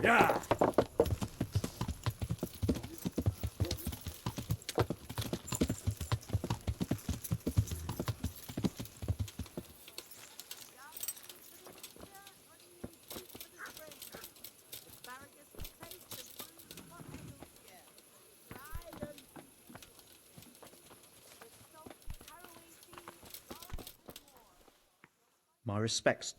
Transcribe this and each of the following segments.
Yeah. My respects.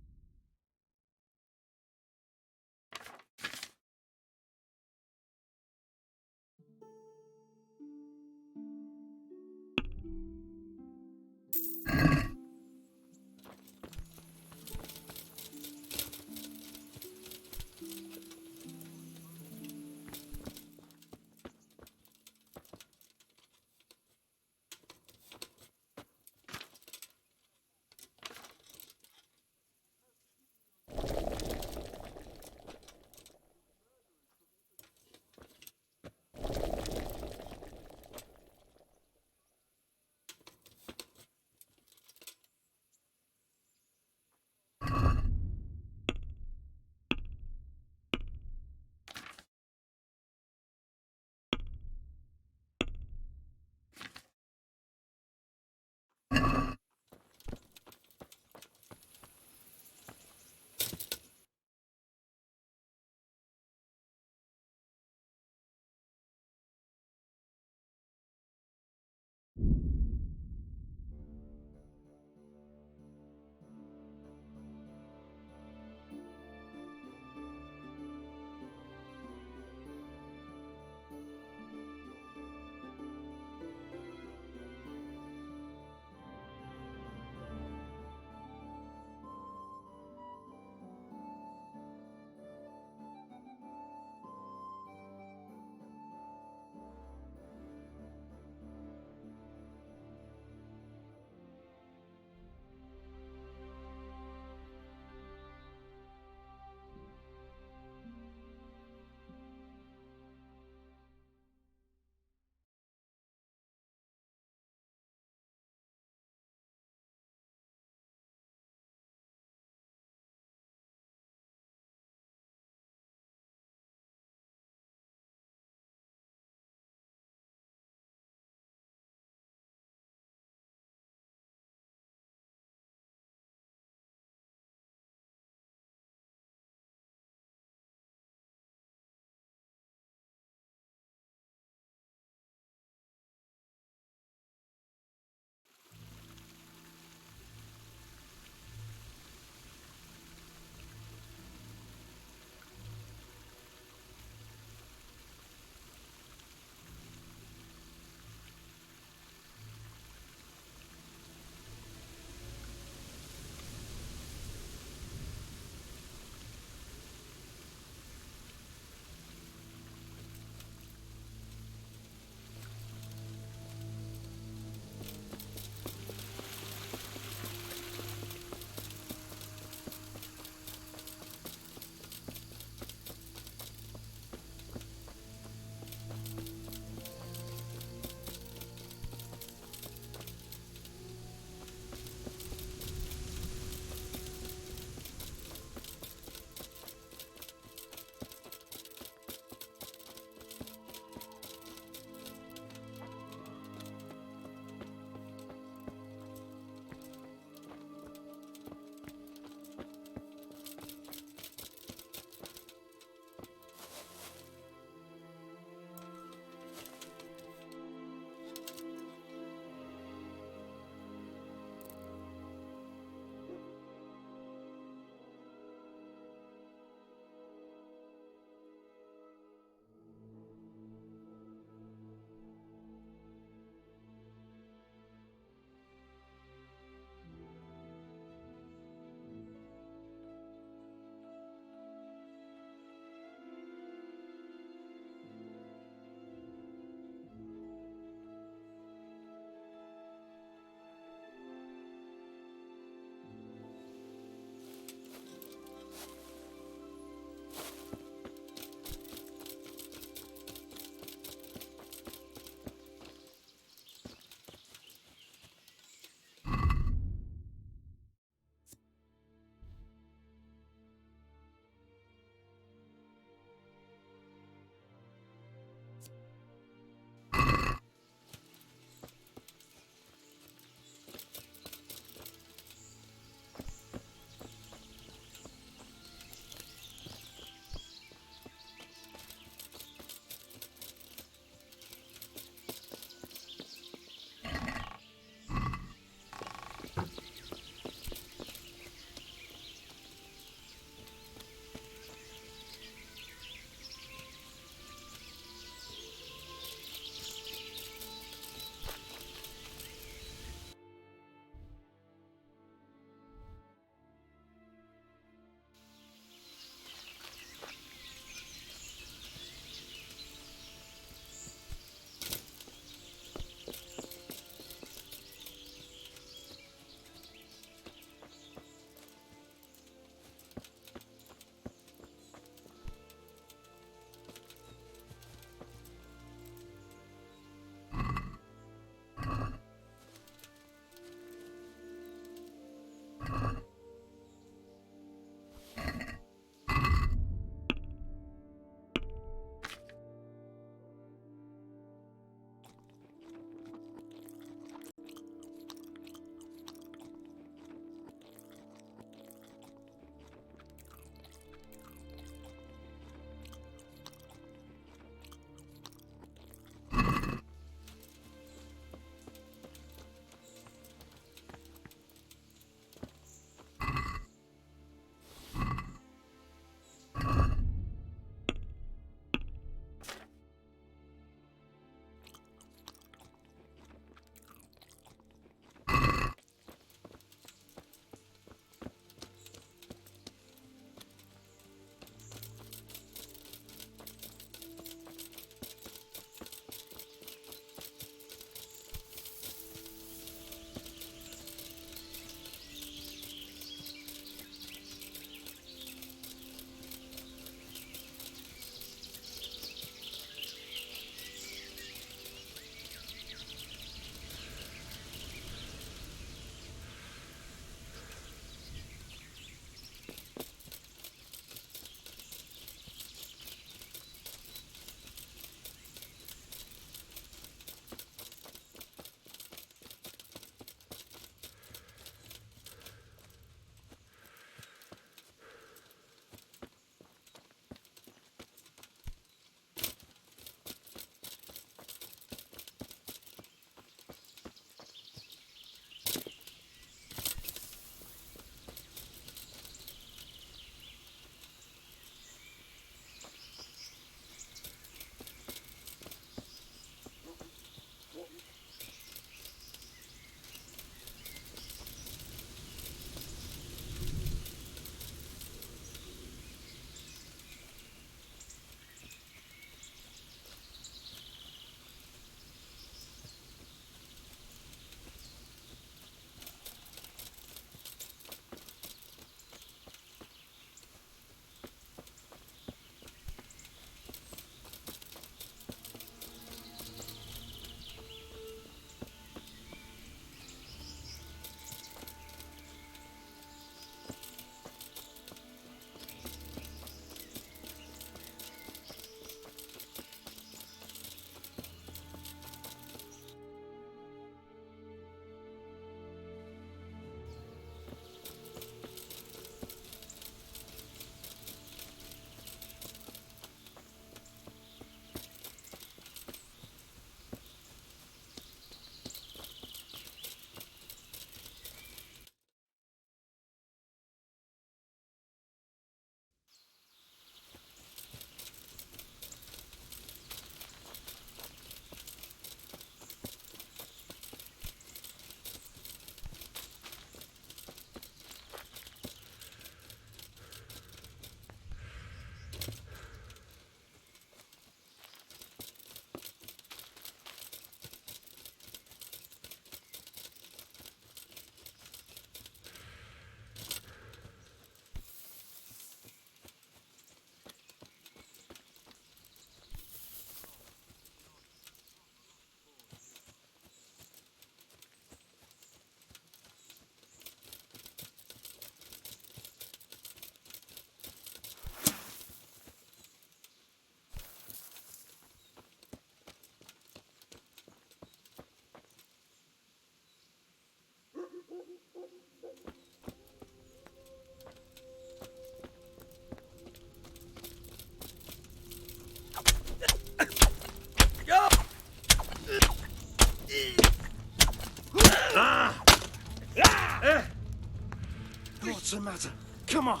What's the matter? Come on!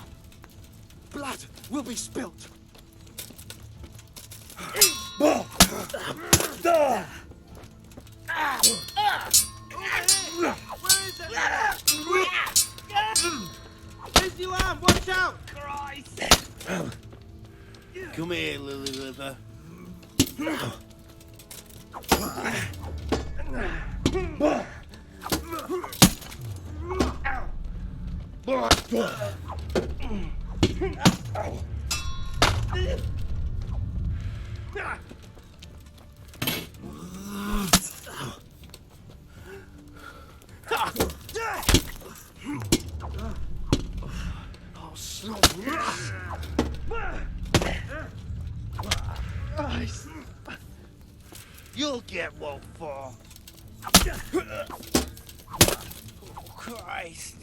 Blood will be spilt! Where's you on? Watch out! Christ! Come here, Lily Liver. Oh, slow. You'll get one for. Oh, Christ.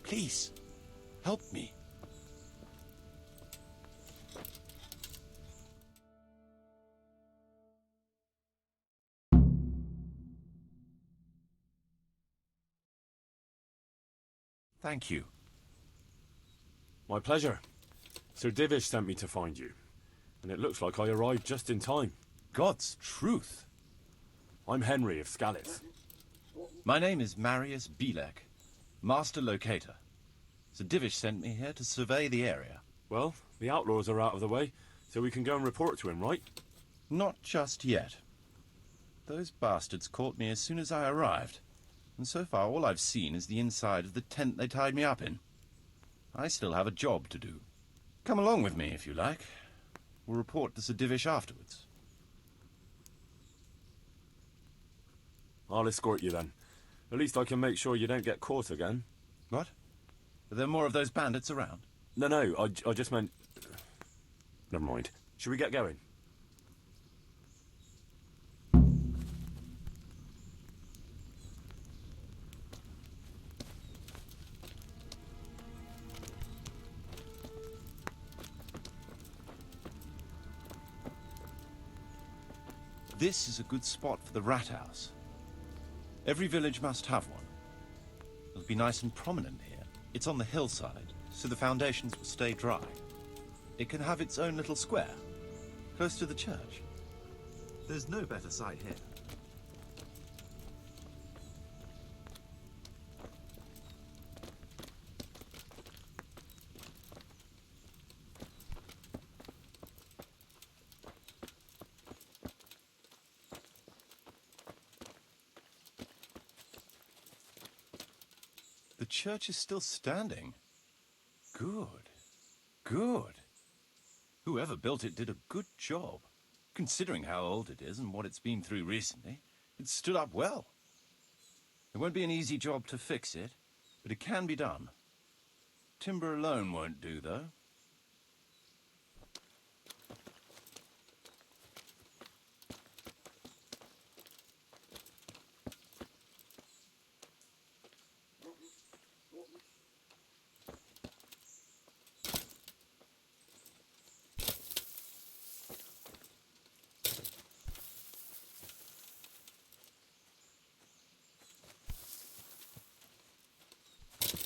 Please, help me. Thank you. My pleasure. Sir Divish sent me to find you, and it looks like I arrived just in time. God's truth. I'm Henry of Skalitz. My name is Marius Belek, Master Locator. Sir Divish sent me here to survey the area. Well, the outlaws are out of the way, so we can go and report to him, right? Not just yet. Those bastards caught me as soon as I arrived, and so far all I've seen is the inside of the tent they tied me up in. I still have a job to do. Come along with me, if you like. We'll report to Sir Divish afterwards. I'll escort you then. At least I can make sure you don't get caught again. What? Are there more of those bandits around? No, I just meant... Never mind. Should we get going? This is a good spot for the rat house. Every village must have one. It'll be nice and prominent here. It's on the hillside, so the foundations will stay dry. It can have its own little square, close to the church. There's no better site here. The church is still standing. Good. Good. Whoever built it did a good job. Considering how old it is and what it's been through recently, it stood up well. It won't be an easy job to fix it, but it can be done. Timber alone won't do, though.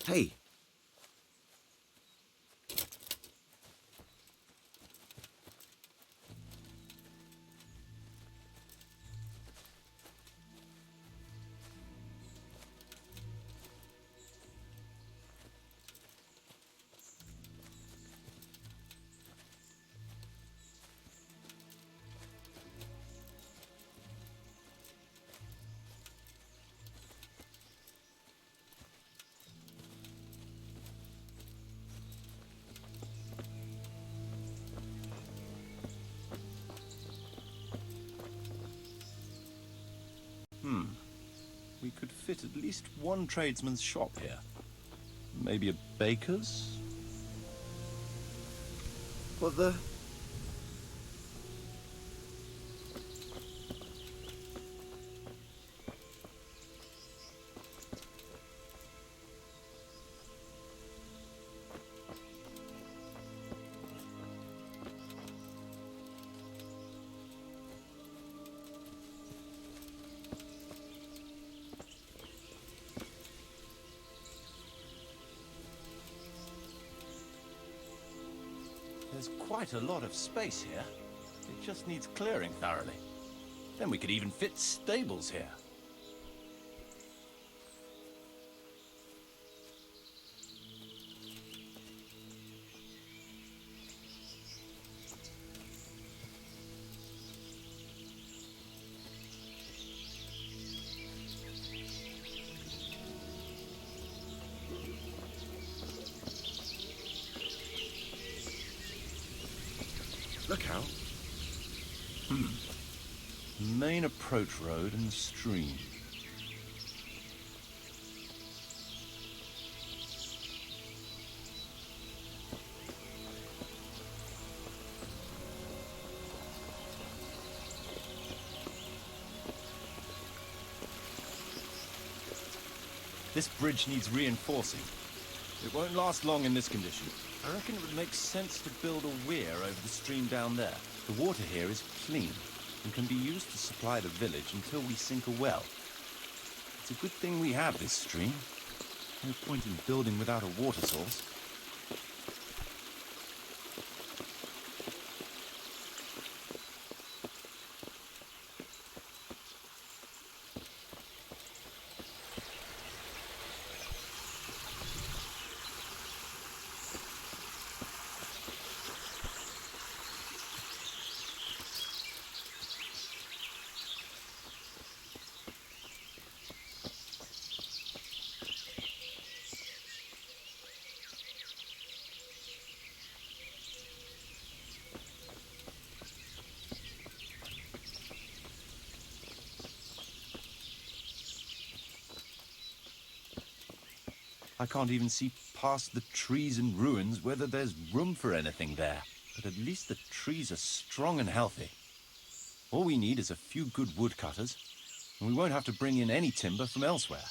Hey. We could fit at least one tradesman's shop here. Maybe a baker's? What the? There's quite a lot of space here. It just needs clearing thoroughly. Then we could even fit stables here. Look out. Main approach road and stream. This bridge needs reinforcing. It won't last long in this condition. I reckon it would make sense to build a weir over the stream down there. The water here is clean and can be used to supply the village until we sink a well. It's a good thing we have this stream. No point in building without a water source. I can't even see past the trees and ruins whether there's room for anything there. But at least the trees are strong and healthy. All we need is a few good woodcutters, and we won't have to bring in any timber from elsewhere.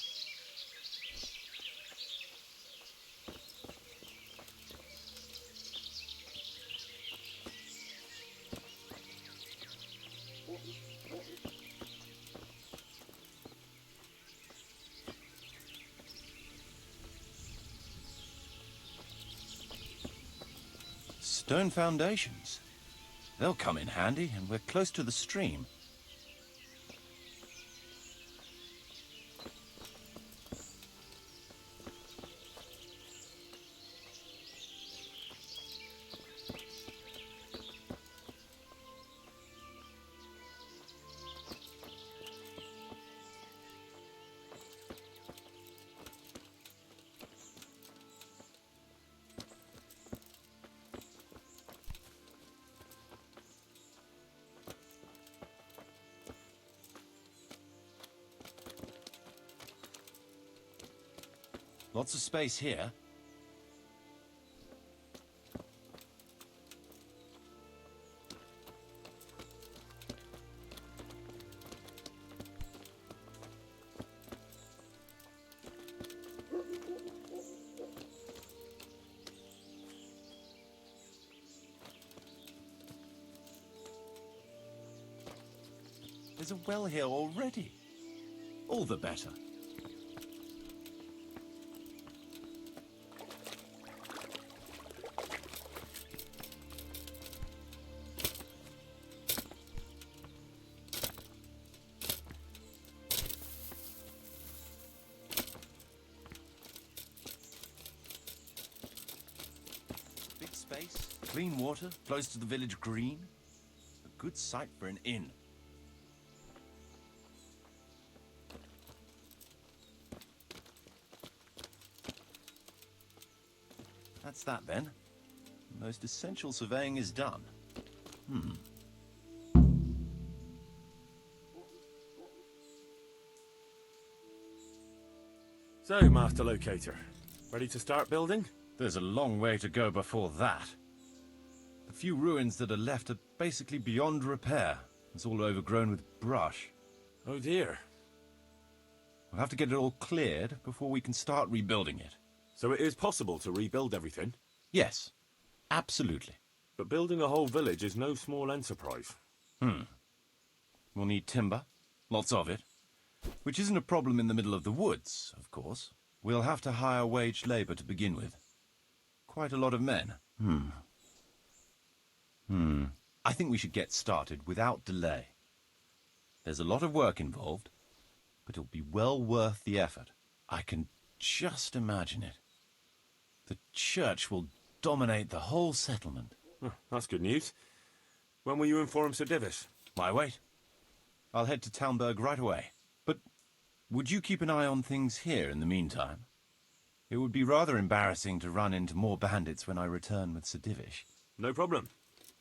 Stone foundations. They'll come in handy, and we're close to the stream. Lots of space here. There's a well here already. All the better. Big space, clean water, close to the village green. A good site for an inn. That's that then. The most essential surveying is done. So, Master Locator, ready to start building? There's a long way to go before that. The few ruins that are left are basically beyond repair. It's all overgrown with brush. Oh dear. We'll have to get it all cleared before we can start rebuilding it. So it is possible to rebuild everything? Yes, absolutely. But building a whole village is no small enterprise. We'll need timber, lots of it, which isn't a problem in the middle of the woods, of course. We'll have to hire wage labor to begin with. Quite a lot of men. I think we should get started without delay. There's a lot of work involved, but it'll be well worth the effort. I can just imagine it. The church will dominate the whole settlement. Oh, that's good news. When will you inform Sir Divish? Why wait? I'll head to Talmberg right away. But would you keep an eye on things here in the meantime? It would be rather embarrassing to run into more bandits when I return with Sir Divish. No problem.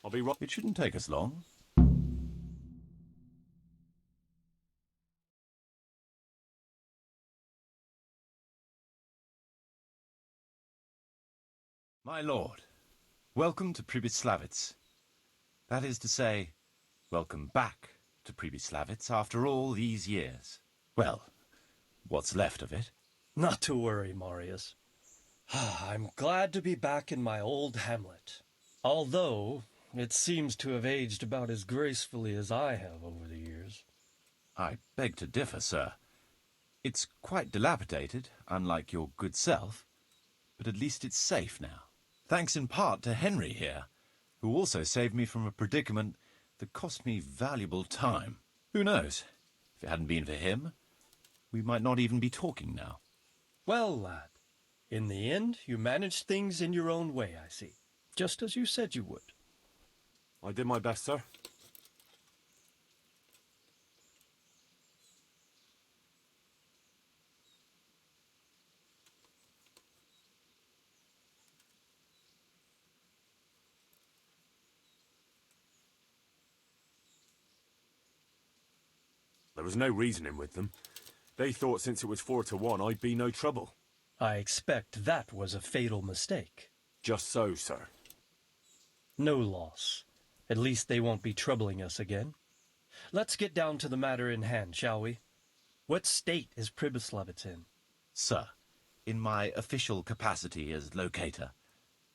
I'll be right... It shouldn't take us long. My lord, welcome to Pribyslavitz. That is to say, welcome back to Pribyslavitz after all these years. Well, what's left of it. Not to worry, Marius. I'm glad to be back in my old hamlet. Although, it seems to have aged about as gracefully as I have over the years. I beg to differ, sir. It's quite dilapidated, unlike your good self, but at least it's safe now. Thanks in part to Henry here, who also saved me from a predicament that cost me valuable time. Who knows? If it hadn't been for him, we might not even be talking now. Well, lad, in the end, you managed things in your own way, I see. Just as you said you would. I did my best, sir. There was no reasoning with them. They thought since it was 4-1, I'd be no trouble. I expect that was a fatal mistake. Just so, sir. No loss. At least they won't be troubling us again. Let's get down to the matter in hand, shall we? What state is Pribyslavitz in? Sir, in my official capacity as locator,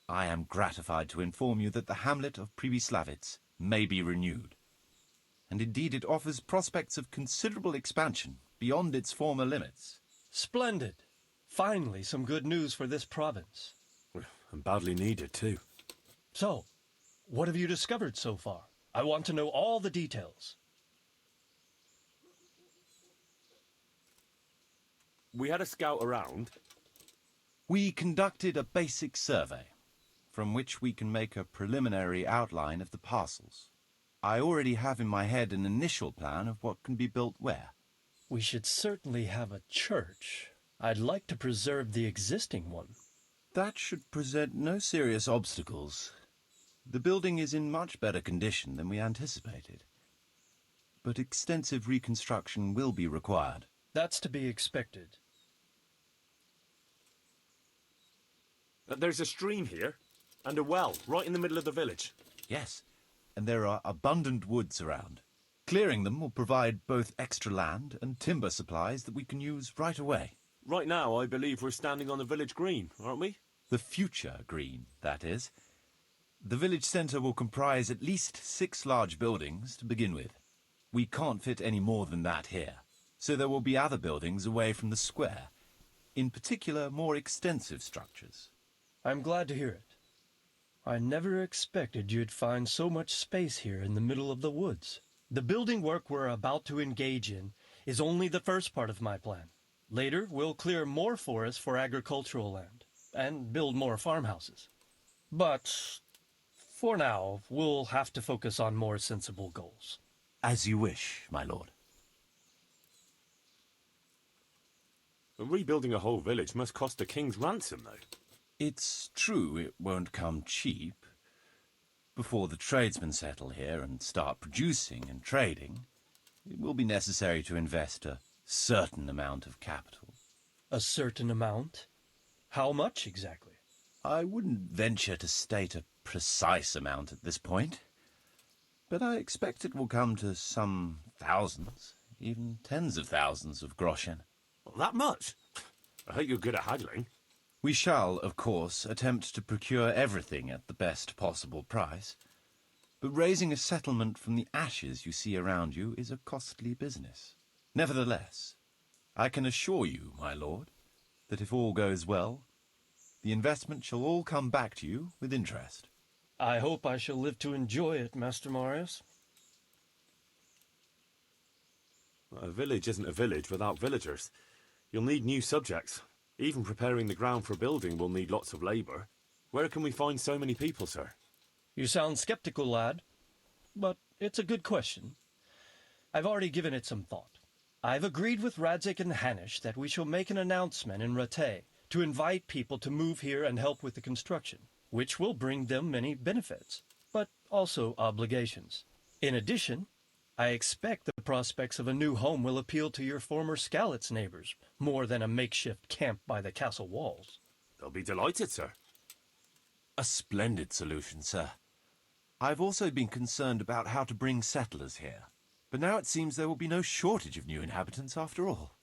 I am gratified to inform you that the hamlet of Pribyslavitz may be renewed. And indeed it offers prospects of considerable expansion beyond its former limits. Splendid. Finally, some good news for this province. And badly needed, too. So, What have you discovered so far? I want to know all the details. We had a scout around. We conducted a basic survey, from which we can make a preliminary outline of the parcels. I already have in my head an initial plan of what can be built where. We should certainly have a church. I'd like to preserve the existing one. That should present no serious obstacles. The building is in much better condition than we anticipated. But extensive reconstruction will be required. That's to be expected. There's a stream here, and a well right in the middle of the village. Yes, and there are abundant woods around. Clearing them will provide both extra land and timber supplies that we can use right away. Right now, I believe we're standing on the village green, aren't we? The future green, that is. The village centre will comprise at least 6 large buildings to begin with. We can't fit any more than that here, so there will be other buildings away from the square, in particular more extensive structures. I'm glad to hear it. I never expected you'd find so much space here in the middle of the woods. The building work we're about to engage in is only the first part of my plan. Later, we'll clear more forest for agricultural land and build more farmhouses. But for now, we'll have to focus on more sensible goals. As you wish, my lord. Rebuilding a whole village must cost a king's ransom, though. It's true it won't come cheap. Before the tradesmen settle here and start producing and trading, it will be necessary to invest a certain amount of capital. A certain amount? How much exactly? I wouldn't venture to state a precise amount at this point, but I expect it will come to some thousands, even tens of thousands of groschen. Well, that much? I hope you're good at haggling. We shall, of course, attempt to procure everything at the best possible price, but raising a settlement from the ashes you see around you is a costly business. Nevertheless, I can assure you, my lord, that if all goes well, the investment shall all come back to you with interest. I hope I shall live to enjoy it, Master Marius. A village isn't a village without villagers. You'll need new subjects. Even preparing the ground for building will need lots of labour. Where can we find so many people, sir? You sound skeptical, lad, but it's a good question. I've already given it some thought. I've agreed with Radzig and Hanish that we shall make an announcement in Rattay to invite people to move here and help with the construction, which will bring them many benefits, but also obligations. In addition, I expect the prospects of a new home will appeal to your former Skalitz neighbors, more than a makeshift camp by the castle walls. They'll be delighted, sir. A splendid solution, sir. I've also been concerned about how to bring settlers here, but now it seems there will be no shortage of new inhabitants after all.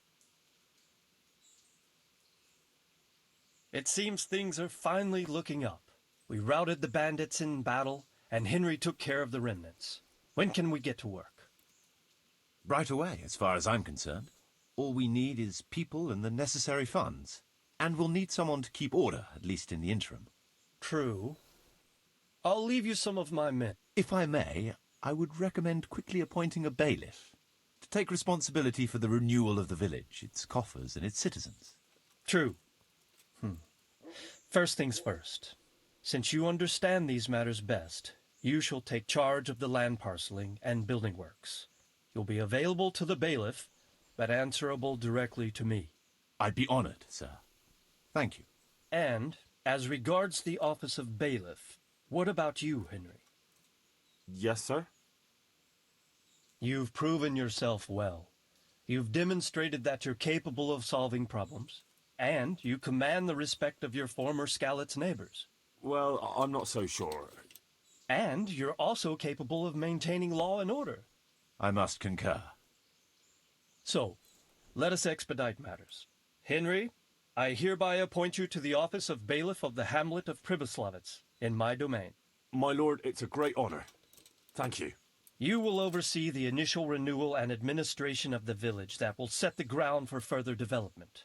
It seems things are finally looking up. We routed the bandits in battle, and Henry took care of the remnants. When can we get to work? Right away, as far as I'm concerned. All we need is people and the necessary funds. And we'll need someone to keep order, at least in the interim. True. I'll leave you some of my men. If I may, I would recommend quickly appointing a bailiff to take responsibility for the renewal of the village, its coffers and its citizens. True. First things first. Since you understand these matters best, you shall take charge of the land parceling and building works. You'll be available to the bailiff, but answerable directly to me. I'd be honored, sir. Thank you. And, as regards the office of bailiff, what about you, Henry? Yes, sir? You've proven yourself well. You've demonstrated that you're capable of solving problems, and you command the respect of your former Skalitz neighbors. Well, I'm not so sure. And you're also capable of maintaining law and order. I must concur. So, let us expedite matters. Henry, I hereby appoint you to the office of bailiff of the hamlet of Pribyslavitz, in my domain. My lord, it's a great honour. Thank you. You will oversee the initial renewal and administration of the village that will set the ground for further development.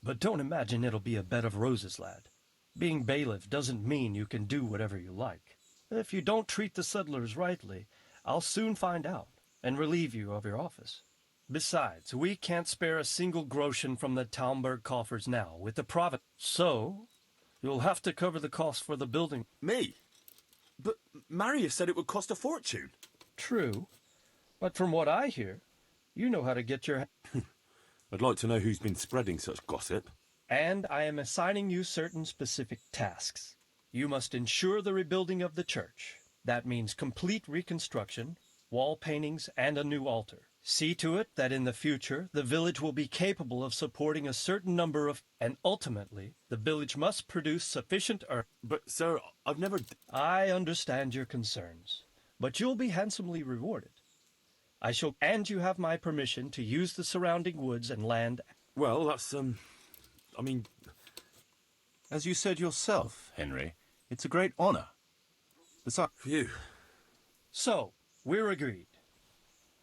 But don't imagine it'll be a bed of roses, lad. Being bailiff doesn't mean you can do whatever you like, If you don't treat the settlers rightly, I'll soon find out and relieve you of your office. Besides, we can't spare a single groschen from the Talmberg coffers now with the province. So, you'll have to cover the cost for the building. Me? But Marius said it would cost a fortune. True, but from what I hear, you know how to get your... I'd like to know who's been spreading such gossip. And I am assigning you certain specific tasks. You must ensure the rebuilding of the church. That means complete reconstruction, wall paintings, and a new altar. See to it that in the future, the village will be capable of supporting a certain number of... And ultimately, the village must produce sufficient earth. But, sir, I've never... I understand your concerns, but you'll be handsomely rewarded. I shall... And you have my permission to use the surrounding woods and land... Well, that's, I mean... As you said yourself, Henry, it's a great honor. Besides, Phew. So, we're agreed.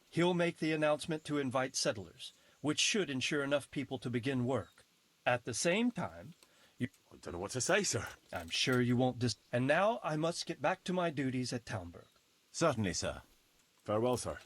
He'll make the announcement to invite settlers, which should ensure enough people to begin work. At the same time, I don't know what to say, sir. I'm sure you won't And now I must get back to my duties at Talmberg. certainly, sir. Farewell, sir.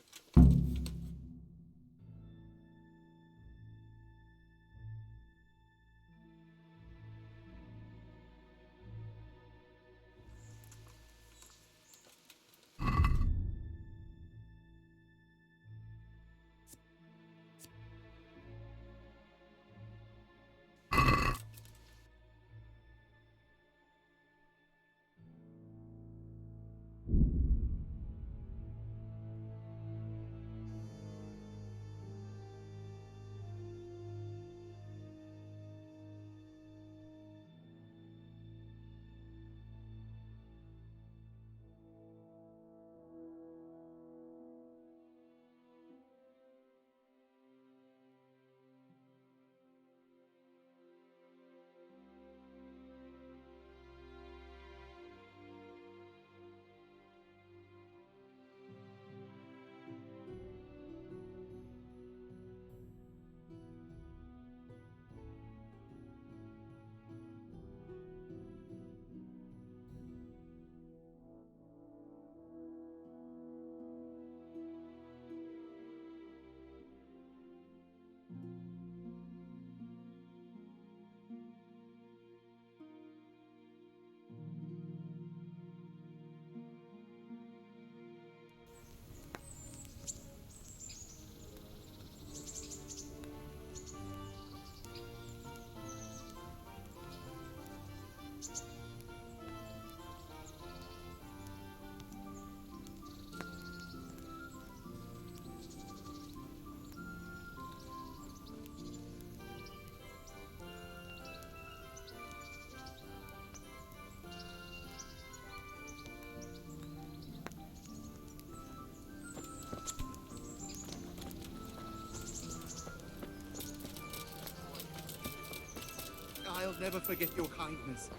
I'll never forget your kindness.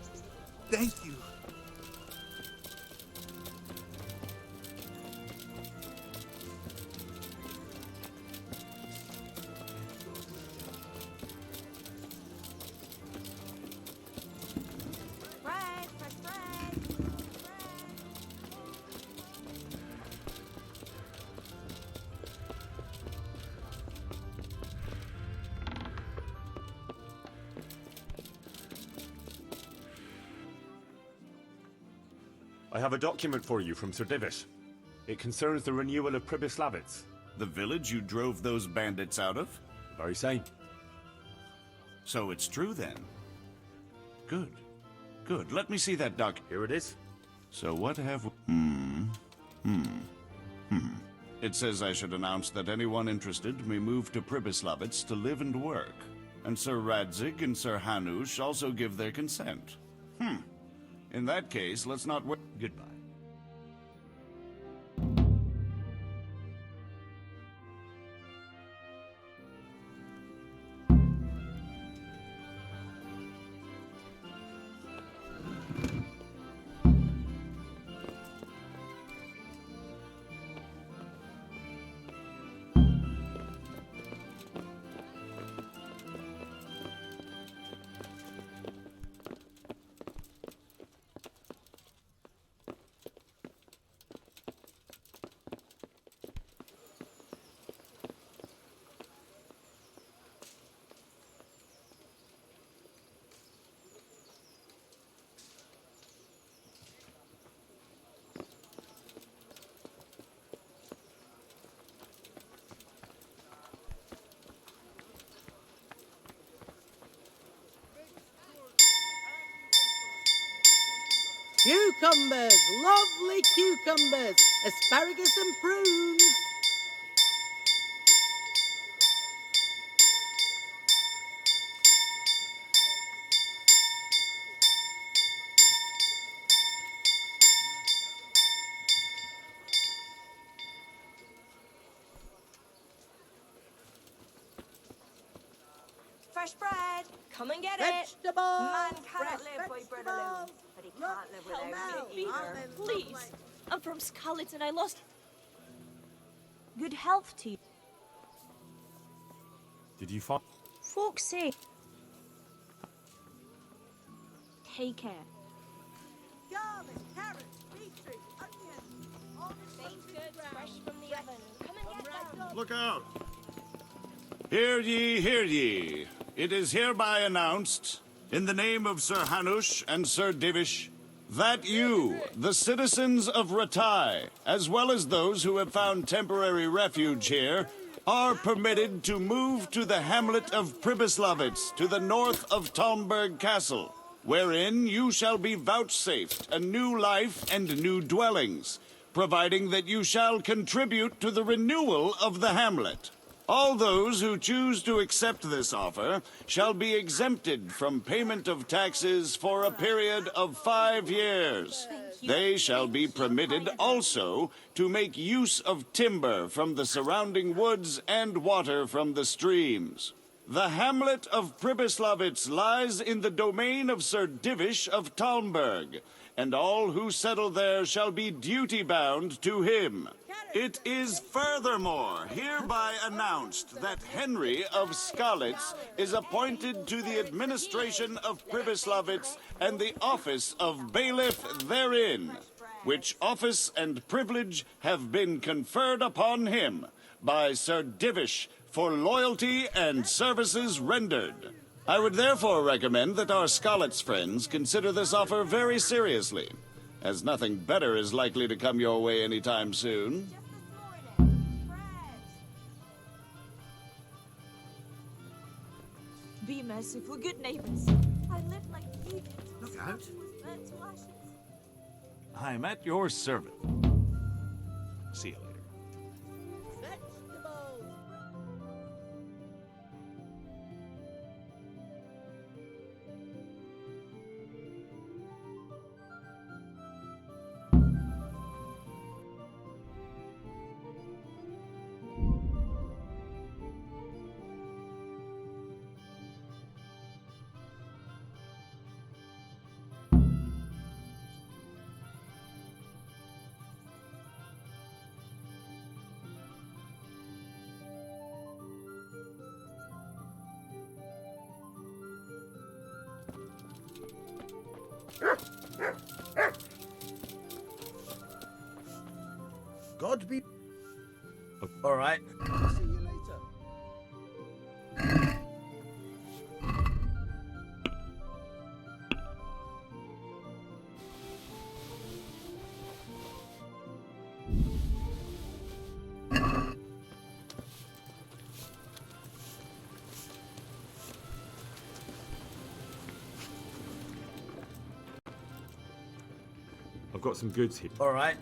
Thank you. Bread, fresh bread. I have a document for you from Sir Divish. It concerns the renewal of Pribyslavitz. The village you drove those bandits out of? Very same. So it's true then? Good. Good. Let me see that doc. Here it is. So what have... It says I should announce that anyone interested may move to Pribyslavitz to live and work. And Sir Radzig and Sir Hanush also give their consent. In that case, let's not wait. Goodbye. Cucumbers, lovely cucumbers, asparagus and prunes. Fresh bread. Come and get Vegetables. it. Man fresh cannot live by bread alone, vegetables. but he Look can't live how without well it I'm either. in Please. lovely. I'm from Scarlet and I lost good health to you. Did you find? Folks say. Take care. Garlic, carrots, beetroot, onions. All this Baked country goods ground. fresh from the oven. Come and get them. Look out! Hear ye, hear ye. It is hereby announced, in the name of Sir Hanush and Sir Divish, that you, the citizens of Ratai, as well as those who have found temporary refuge here, are permitted to move to the hamlet of Pribyslavitz to the north of Talmberg Castle, wherein you shall be vouchsafed a new life and new dwellings, providing that you shall contribute to the renewal of the hamlet. All those who choose to accept this offer shall be exempted from payment of taxes for a period of 5 years. They shall be permitted also to make use of timber from the surrounding woods and water from the streams. The hamlet of Pribyslavitz lies in the domain of Sir Divish of Talmberg, and all who settle there shall be duty-bound to him. It is furthermore hereby announced that Henry of Skalitz is appointed to the administration of Pribyslavitz and the office of bailiff therein, which office and privilege have been conferred upon him by Sir Divish for loyalty and services rendered. I would therefore recommend that our Skalitz friends consider this offer very seriously, as nothing better is likely to come your way anytime soon. Be merciful, good neighbors. I live like you did. Look out. Burnt to ashes. I'm at your service. See you later. Vegetables. God be. All right. See you later. I've got some goods here. All right.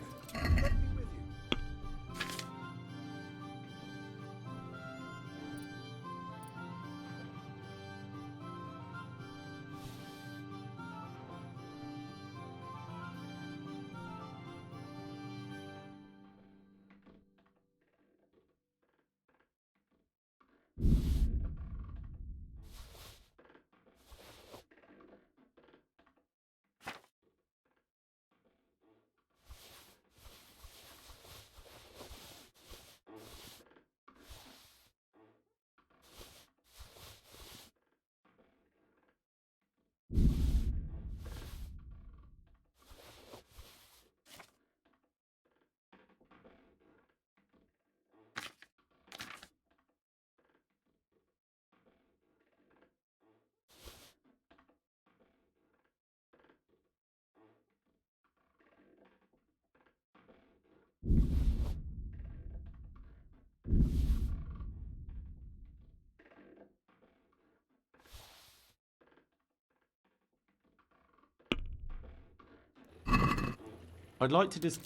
I'd like to dis...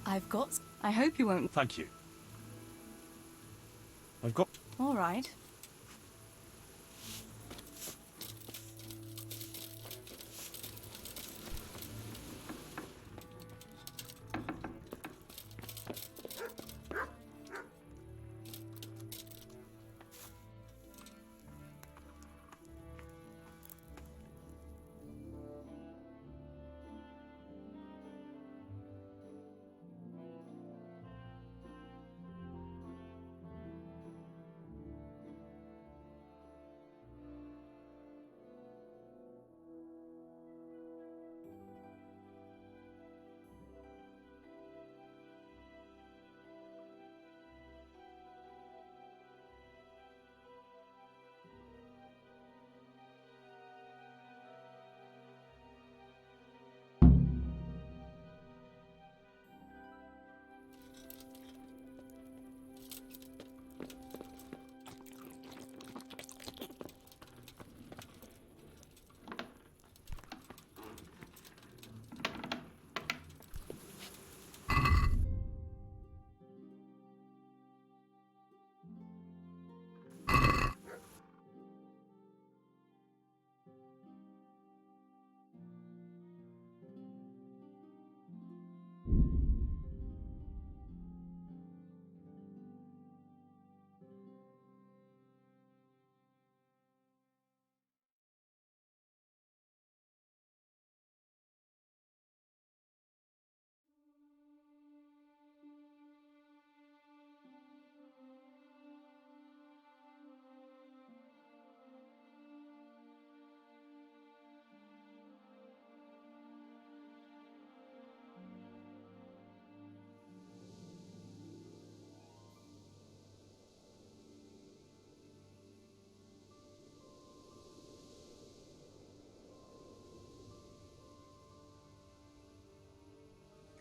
I've got... I hope you won't... Thank you. I've got... All right.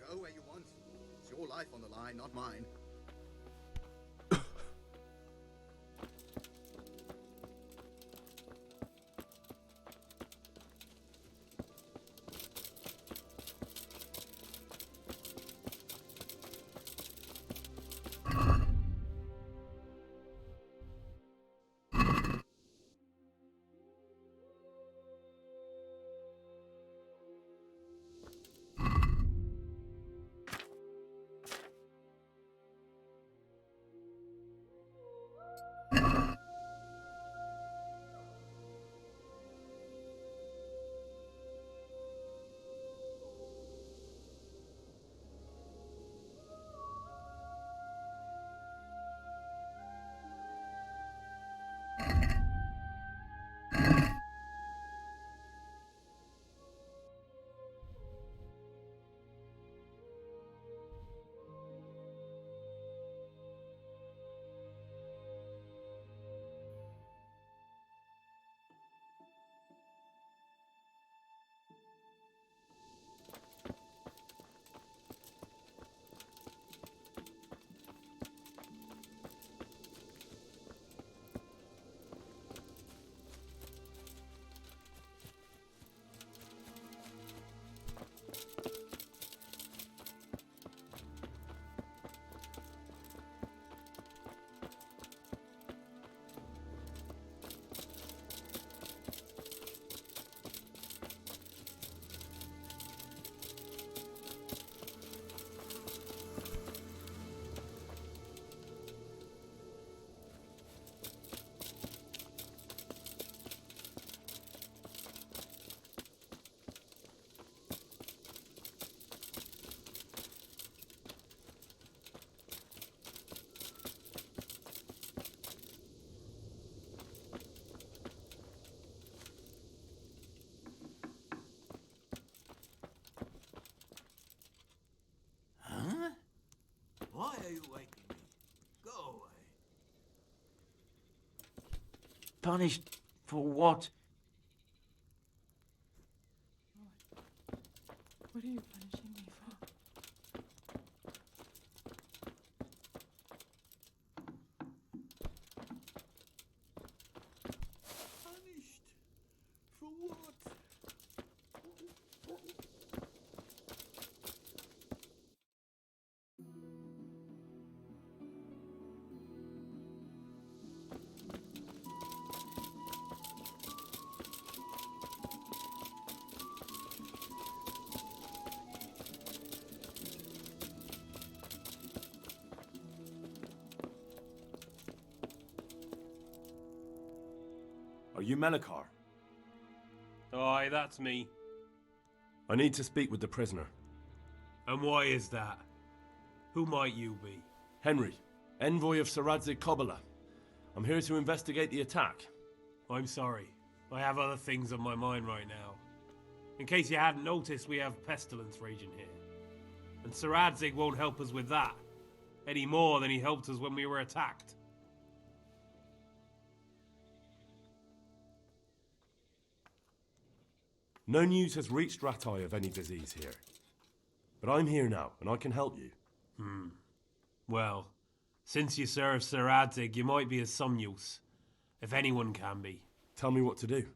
Go where you want. It's your life on the line, not mine. Why are you waking me? Go away. Punished for what? What are you punishing me for? Punished? For what? Are you Melikar? Aye, that's me. I need to speak with the prisoner. And why is that? Who might you be? Henry, envoy of Sir Radzig Kobyla. I'm here to investigate the attack. I'm sorry. I have other things on my mind right now. In case you hadn't noticed, we have pestilence raging here. And Sir Radzig won't help us with that. Any more than he helped us when we were attacked. No news has reached Rattay of any disease here. But I'm here now, and I can help you. Well, since you serve Sir Radzig, you might be of some use. If anyone can be. Tell me what to do.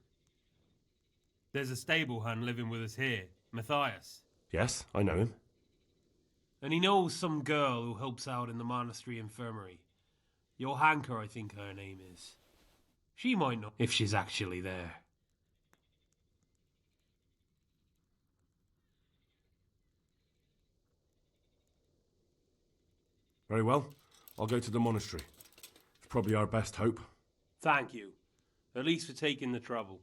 There's a stable hand living with us here, Matthias. Yes, I know him. And he knows some girl who helps out in the monastery infirmary. Johanka, I think her name is. She might know if she's actually there. Very well. I'll go to the monastery. It's probably our best hope. Thank you. At least for taking the trouble.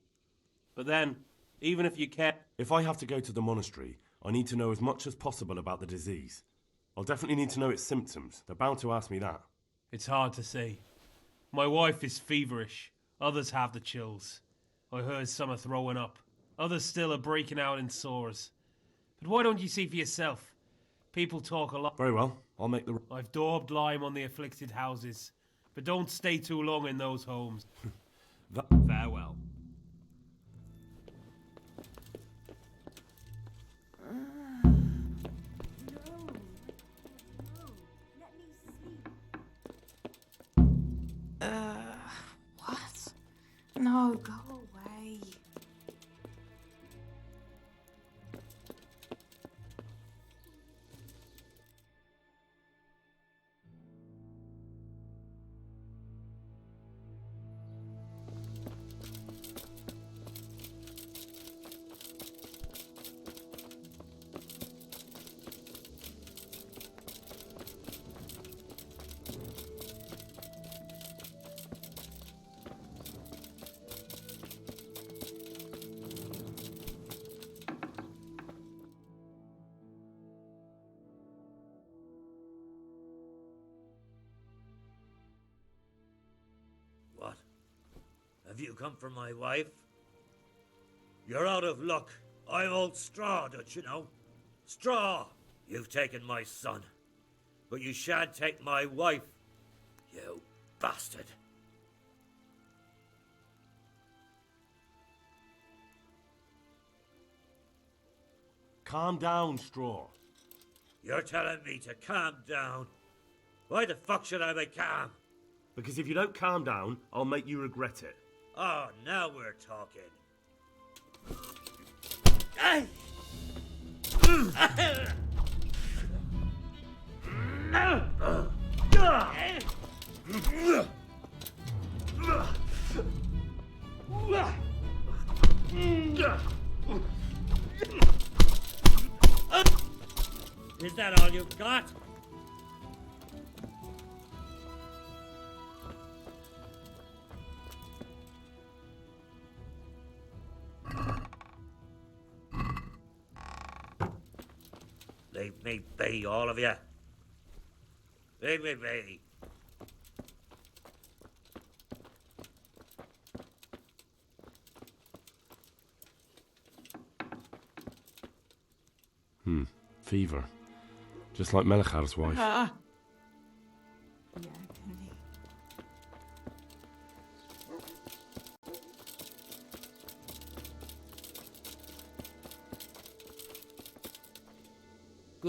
But then, even if you can't... If I have to go to the monastery, I need to know as much as possible about the disease. I'll definitely need to know its symptoms. They're bound to ask me that. It's hard to say. My wife is feverish. Others have the chills. I heard some are throwing up. Others still are breaking out in sores. But why don't you see for yourself? People talk a lot. Very well. I'll make the... I've daubed lime on the afflicted houses. But don't stay too long in those homes. Farewell. What? No, go away. What? Have you come for my wife? You're out of luck. I'm old Straw, don't you know? Straw! You've taken my son. But you shan't take my wife, you bastard. Calm down, Straw. You're telling me to calm down? Why the fuck should I be calm? Because if you don't calm down, I'll make you regret it. Oh, now we're talking. Hey! Is that all you've got? Leave me be, all of you. Leave me be. Fever. Just like Melikar's wife.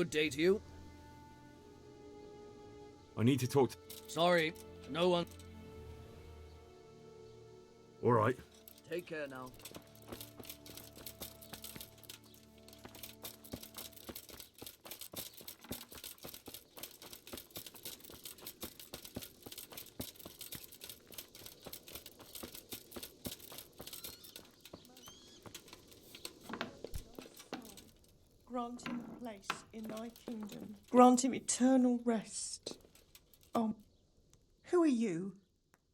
Good day to you. I need to talk to... Sorry, no one. All right. Take care now. Grant him a place in thy kingdom. Grant him eternal rest. Oh, who are you?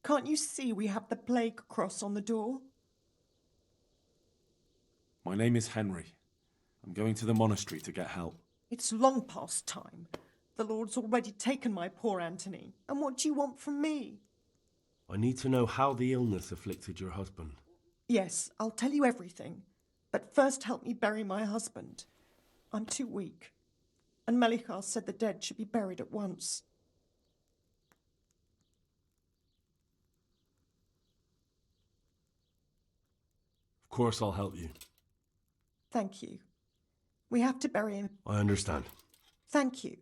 Can't you see we have the plague cross on the door? My name is Henry. I'm going to the monastery to get help. It's long past time. The Lord's already taken my poor Antony. And what do you want from me? I need to know how the illness afflicted your husband. Yes, I'll tell you everything. But first help me bury my husband. I'm too weak. And Melichar said the dead should be buried at once. Of course I'll help you. Thank you. We have to bury him. I understand. Thank you.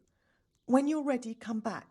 When you're ready, come back.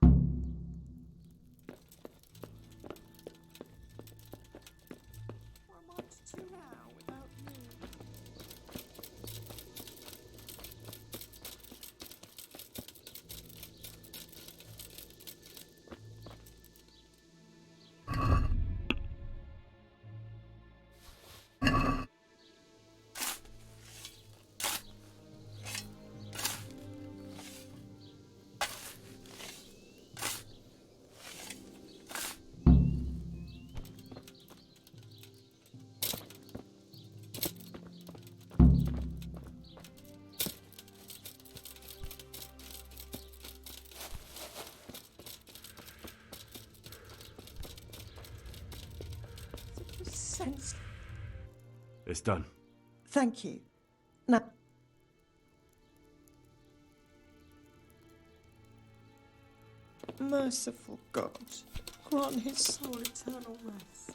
Sense. It's done. Thank you. Now, merciful God, grant his soul eternal rest.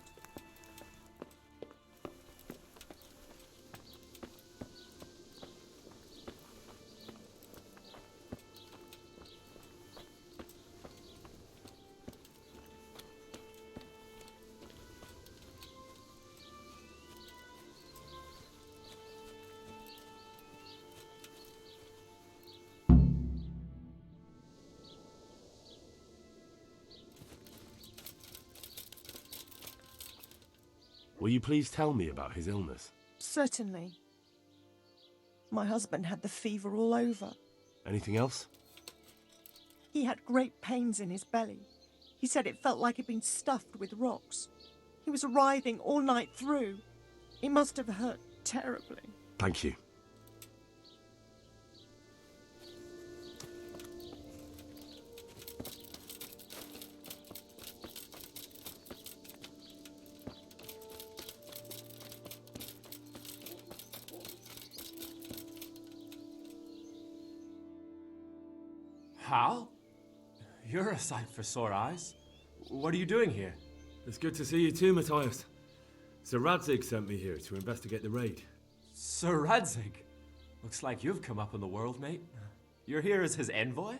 Will you please tell me about his illness? Certainly. My husband had the fever all over. Anything else? He had great pains in his belly. He said it felt like it'd been stuffed with rocks. He was writhing all night through. It must have hurt terribly. Thank you. Hal? You're a sight for sore eyes. What are you doing here? It's good to see you too, Matthias. Sir Radzig sent me here to investigate the raid. Sir Radzig? Looks like you've come up in the world, mate. You're here as his envoy?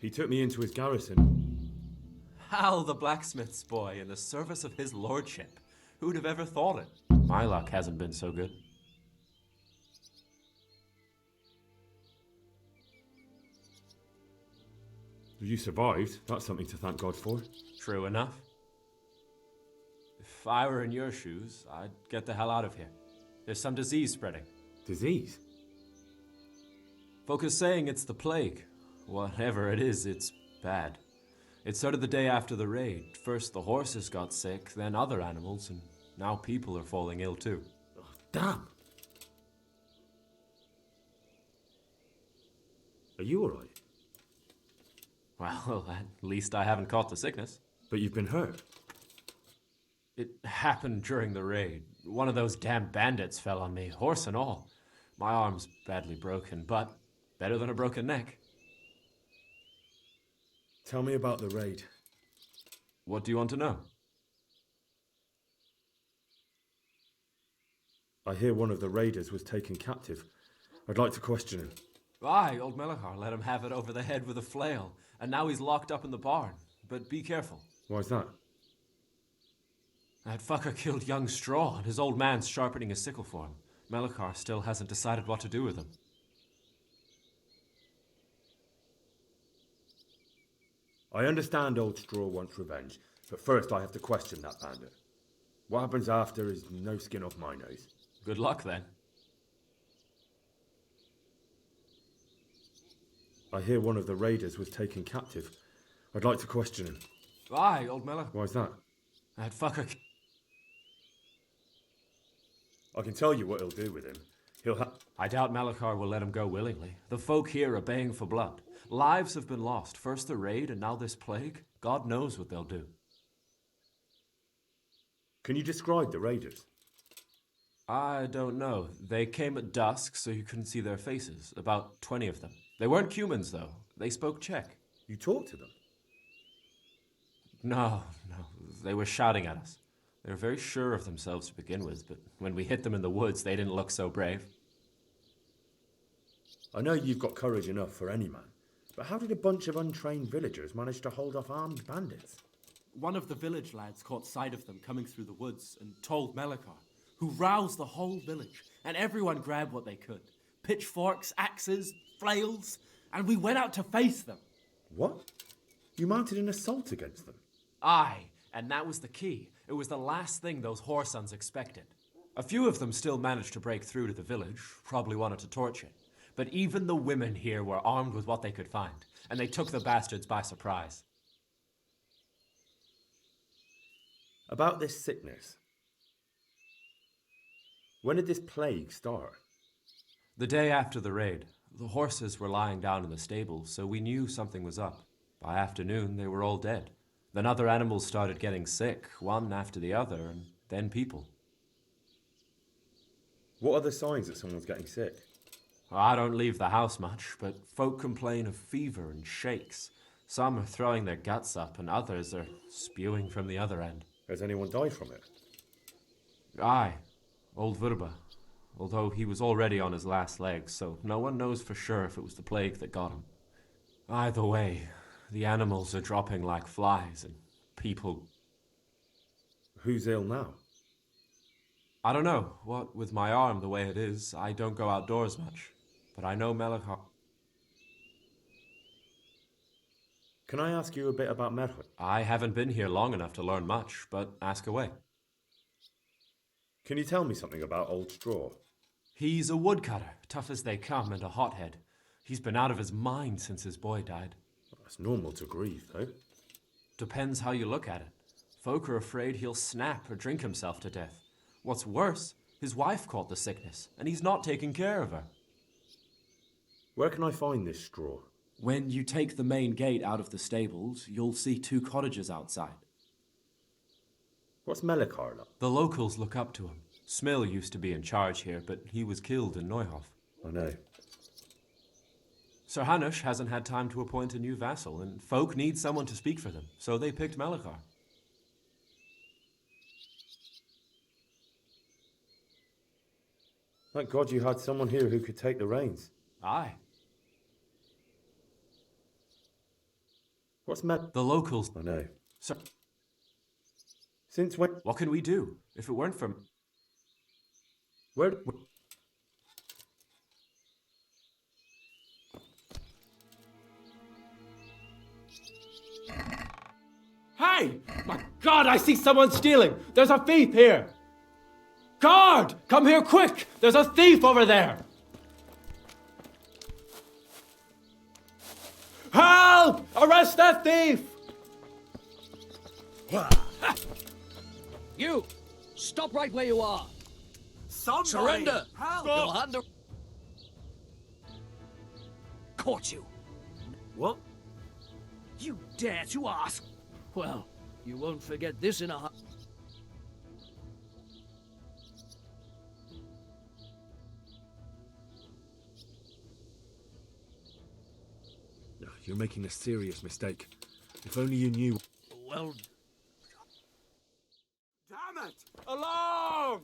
He took me into his garrison. Hal the blacksmith's boy in the service of his lordship. Who'd have ever thought it? My luck hasn't been so good. You survived. That's something to thank God for. True enough. If I were in your shoes, I'd get the hell out of here. There's some disease spreading. Disease? Folk are saying it's the plague. Whatever it is, it's bad. It started the day after the raid. First the horses got sick, then other animals, and now people are falling ill too. Oh, damn! Are you alright? Well, at least I haven't caught the sickness. But you've been hurt. It happened during the raid. One of those damn bandits fell on me, horse and all. My arm's badly broken, but better than a broken neck. Tell me about the raid. What do you want to know? I hear one of the raiders was taken captive. I'd like to question him. Aye, old Melachar let him have it over the head with a flail, and now he's locked up in the barn. But be careful. Why's that? That fucker killed young Straw, and his old man's sharpening his sickle for him. Melachar still hasn't decided what to do with him. I understand old Straw wants revenge, but first I have to question that bandit. What happens after is no skin off my nose. Good luck, then. I hear one of the raiders was taken captive. I'd like to question him. Aye, old Melachar. Why's that? That fucker... I can tell you what he'll do with him. I doubt Melachar will let him go willingly. The folk here are baying for blood. Lives have been lost. First the raid, and now this plague. God knows what they'll do. Can you describe the raiders? I don't know. They came at dusk, so you couldn't see their faces. About 20 of them. They weren't humans, though. They spoke Czech. You talked to them? No. They were shouting at us. They were very sure of themselves to begin with, but when we hit them in the woods, they didn't look so brave. I know you've got courage enough for any man, but how did a bunch of untrained villagers manage to hold off armed bandits? One of the village lads caught sight of them coming through the woods and told Melachar, who roused the whole village, and everyone grabbed what they could. Pitchforks, axes, flails, and we went out to face them. What? You mounted an assault against them? Aye, and that was the key. It was the last thing those whoresons expected. A few of them still managed to break through to the village, probably wanted to torch it. But even the women here were armed with what they could find, and they took the bastards by surprise. About this sickness. When did this plague start? The day after the raid. The horses were lying down in the stable, so we knew something was up. By afternoon, they were all dead. Then other animals started getting sick, one after the other, and then people. What are the signs that someone's getting sick? I don't leave the house much, but folk complain of fever and shakes. Some are throwing their guts up, and others are spewing from the other end. Has anyone died from it? Aye, old Vurba. Although he was already on his last legs, so no one knows for sure if it was the plague that got him. Either way, the animals are dropping like flies, and people... Who's ill now? I don't know. What with my arm the way it is, I don't go outdoors much. But I know Melachar... Can I ask you a bit about Merhut? I haven't been here long enough to learn much, but ask away. Can you tell me something about Old Straw? He's a woodcutter, tough as they come, and a hothead. He's been out of his mind since his boy died. That's normal to grieve, though. Depends how you look at it. Folk are afraid he'll snap or drink himself to death. What's worse, his wife caught the sickness, and he's not taking care of her. Where can I find this Straw? When you take the main gate out of the stables, you'll see 2 cottages outside. What's Melachar like? The locals look up to him. Smill used to be in charge here, but he was killed in Neuhof. I know. Sir Hanush hasn't had time to appoint a new vassal, and folk need someone to speak for them, so they picked Melachar. Thank God you had someone here who could take the reins. Aye. What's The locals... I know. Sir... Since when... What can we do? If it weren't for... Where... Hey! My God, I see someone stealing! There's a thief here! Guard! Come here quick! There's a thief over there! Help! Arrest that thief! You! Stop right where you are! Somebody! Surrender! Help! You're under... Caught you! What? You dare to ask? Well, you won't forget this in a... You're making a serious mistake. If only you knew... Well... Damn it! Alarm!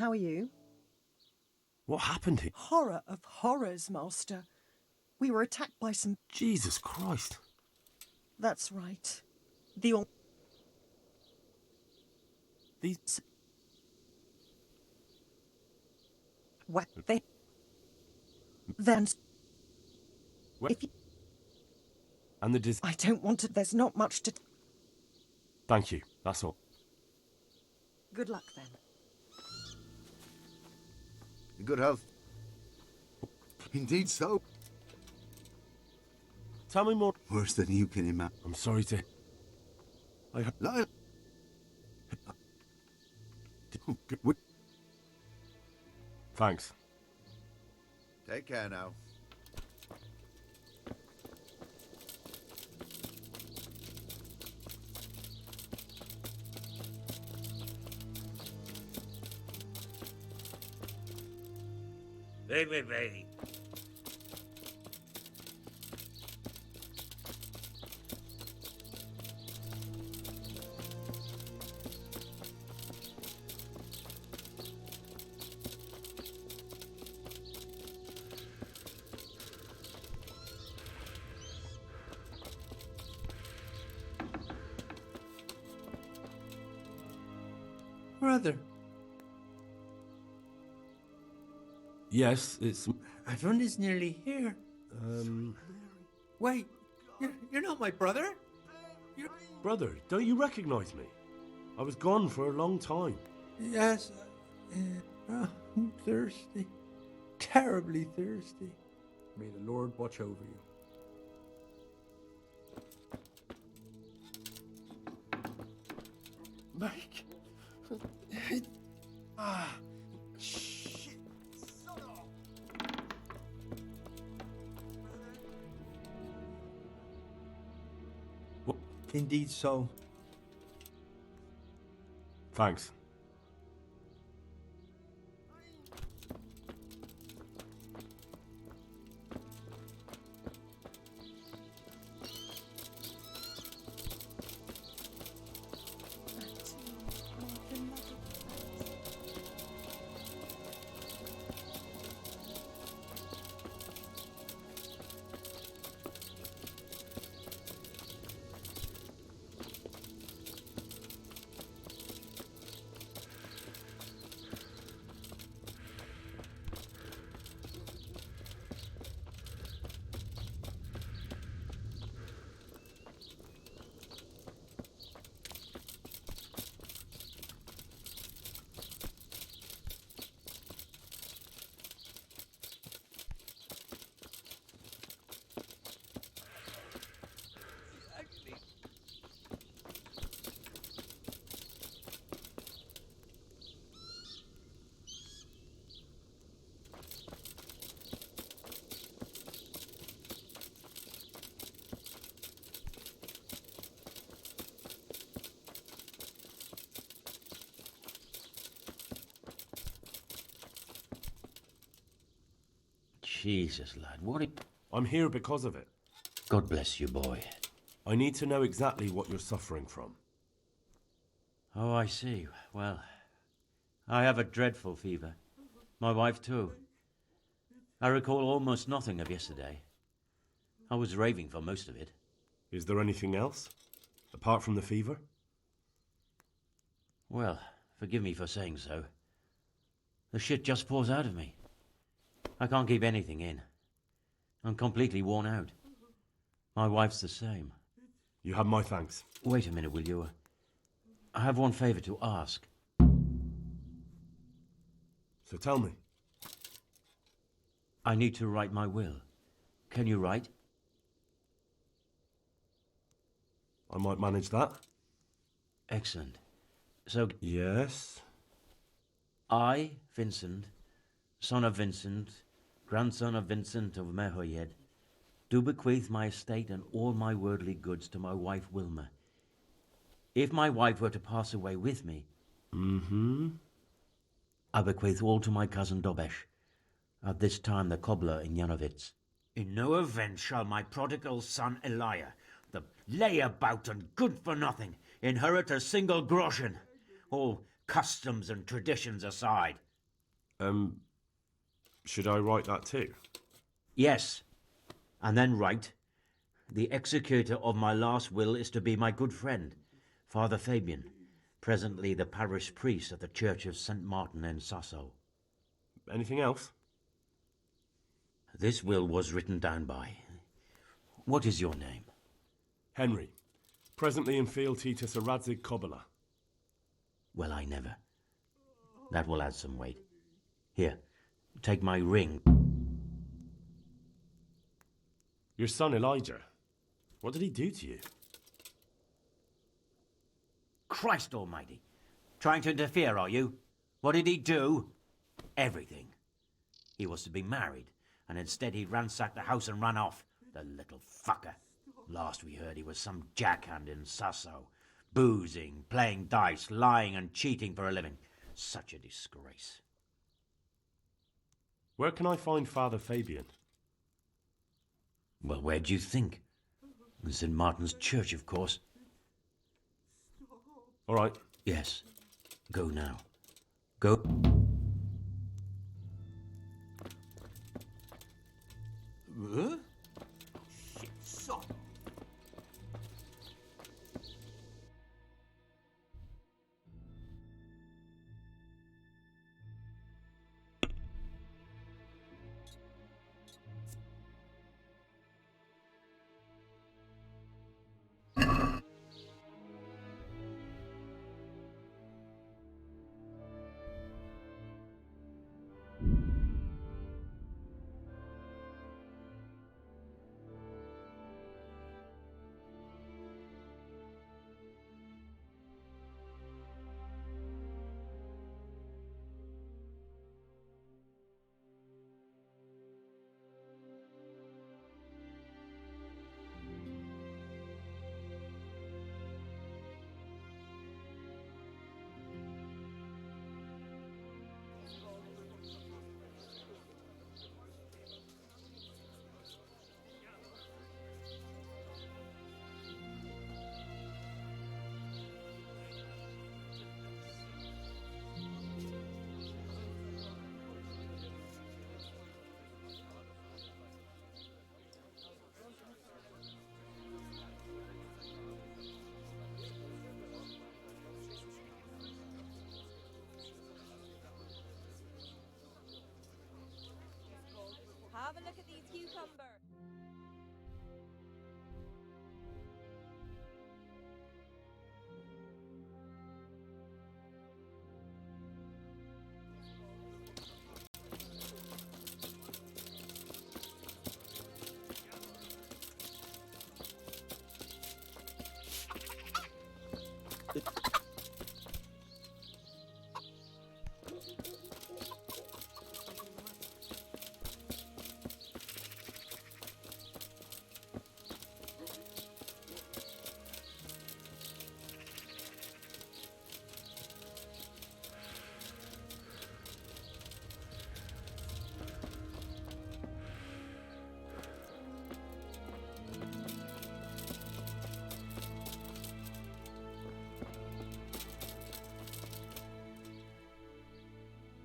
how are you? What happened here? Horror of horrors, Master. We were attacked by some... Jesus Christ. That's right. The... These... What they... Then... What? If you... And the I don't want to... There's not much to... Thank you, that's all. Good luck, then. Good health. Indeed so. Tell me more. Worse than you can imagine. I'm sorry to... Lyle. Thanks. Take care now. Leave me be. Brother, Yes, it's... everyone is nearly here. Wait, you're not my brother? Brother, don't you recognize me? I was gone for a long time. Yes, I'm thirsty. Terribly thirsty. May the Lord watch over you. Mike. Shit. Son of... What? Indeed so. Thanks. Jesus, lad, what a... I'm here because of it. God bless you, boy. I need to know exactly what you're suffering from. Oh, I see. Well, I have a dreadful fever. My wife, too. I recall almost nothing of yesterday. I was raving for most of it. Is there anything else? Apart from the fever? Well, forgive me for saying so. The shit just pours out of me. I can't keep anything in. I'm completely worn out. My wife's the same. You have my thanks. Wait a minute, will you? I have one favor to ask. So tell me. I need to write my will. Can you write? I might manage that. Excellent. So... Yes? I, Vincent, son of Vincent, grandson of Vincent of Mehoyed, do bequeath my estate and all my worldly goods to my wife Wilma. If my wife were to pass away with me, I bequeath all to my cousin Dobesh, at this time the cobbler in Janovitz. In no event shall my prodigal son Elia, the layabout and good-for-nothing, inherit a single groschen, all customs and traditions aside. Should I write that too? Yes. And then write, the executor of my last will is to be my good friend, Father Fabian, presently the parish priest of the Church of St. Martin in Sasso. Anything else? This will was written down by. What is your name? Henry. Presently in fealty to Sir Radzig Kobyla. Well, I never. That will add some weight. Here, take my ring. Your son Elijah. What did he do to you? Christ almighty. Trying to interfere, are you? What did he do? Everything. He was to be married, and instead he ransacked the house and ran off. The little fucker. Last we heard he was some jackhand in Sasso. Boozing, playing dice, lying and cheating for a living. Such a disgrace. Where can I find Father Fabian? Well, where do you think? In St. Martin's Church, of course. All right. Yes. Go now. Go. Huh? Shit, son. Have a look at these cucumbers.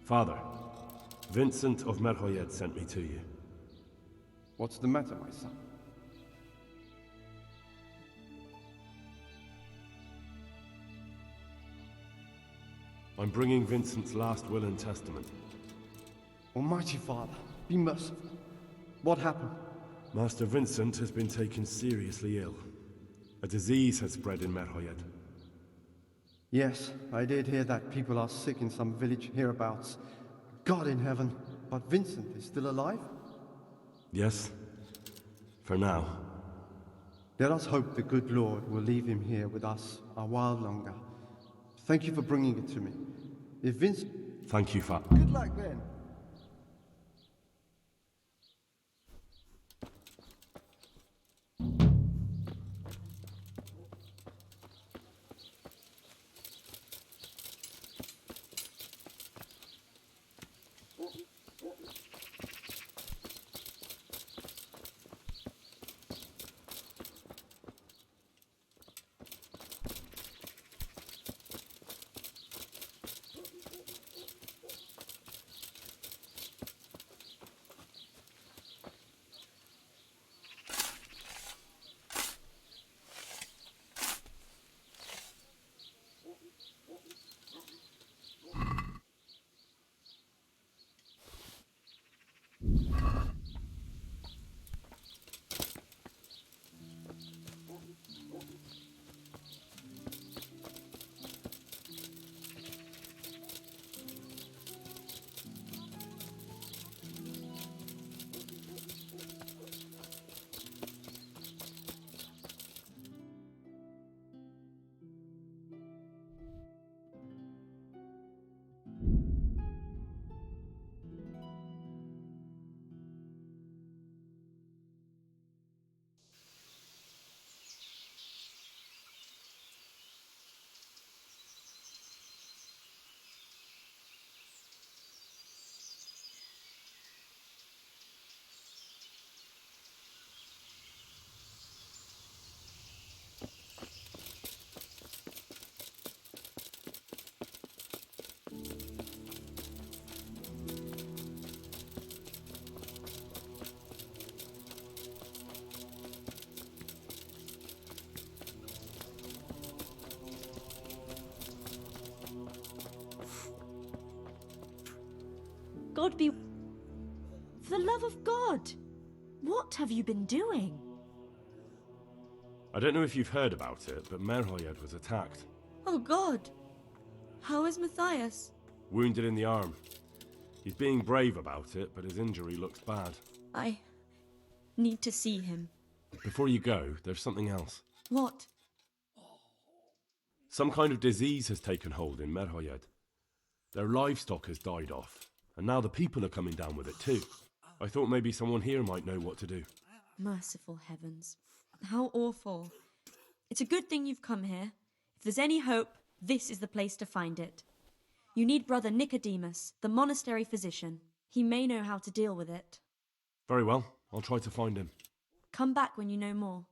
Father, Vincent of Merhoyed sent me to you. What's the matter, my son? I'm bringing Vincent's last will and testament. Almighty Father, be merciful. What happened? Master Vincent has been taken seriously ill. A disease has spread in Merhoyed. Yes, I did hear that people are sick in some village hereabouts. God in heaven, but Vincent is still alive? Yes, for now. Let us hope the good Lord will leave him here with us a while longer. Thank you for bringing it to me. If Vincent... Thank you, Father. Good luck then. God be... For the love of God! What have you been doing? I don't know if you've heard about it, but Merhoyed was attacked. Oh God! How is Matthias? Wounded in the arm. He's being brave about it, but his injury looks bad. I need to see him. Before you go, there's something else. What? Some kind of disease has taken hold in Merhoyed. Their livestock has died off, and now the people are coming down with it too. I thought maybe someone here might know what to do. Merciful heavens. How awful. It's a good thing you've come here. If there's any hope, this is the place to find it. You need Brother Nicodemus, the monastery physician. He may know how to deal with it. Very well, I'll try to find him. Come back when you know more.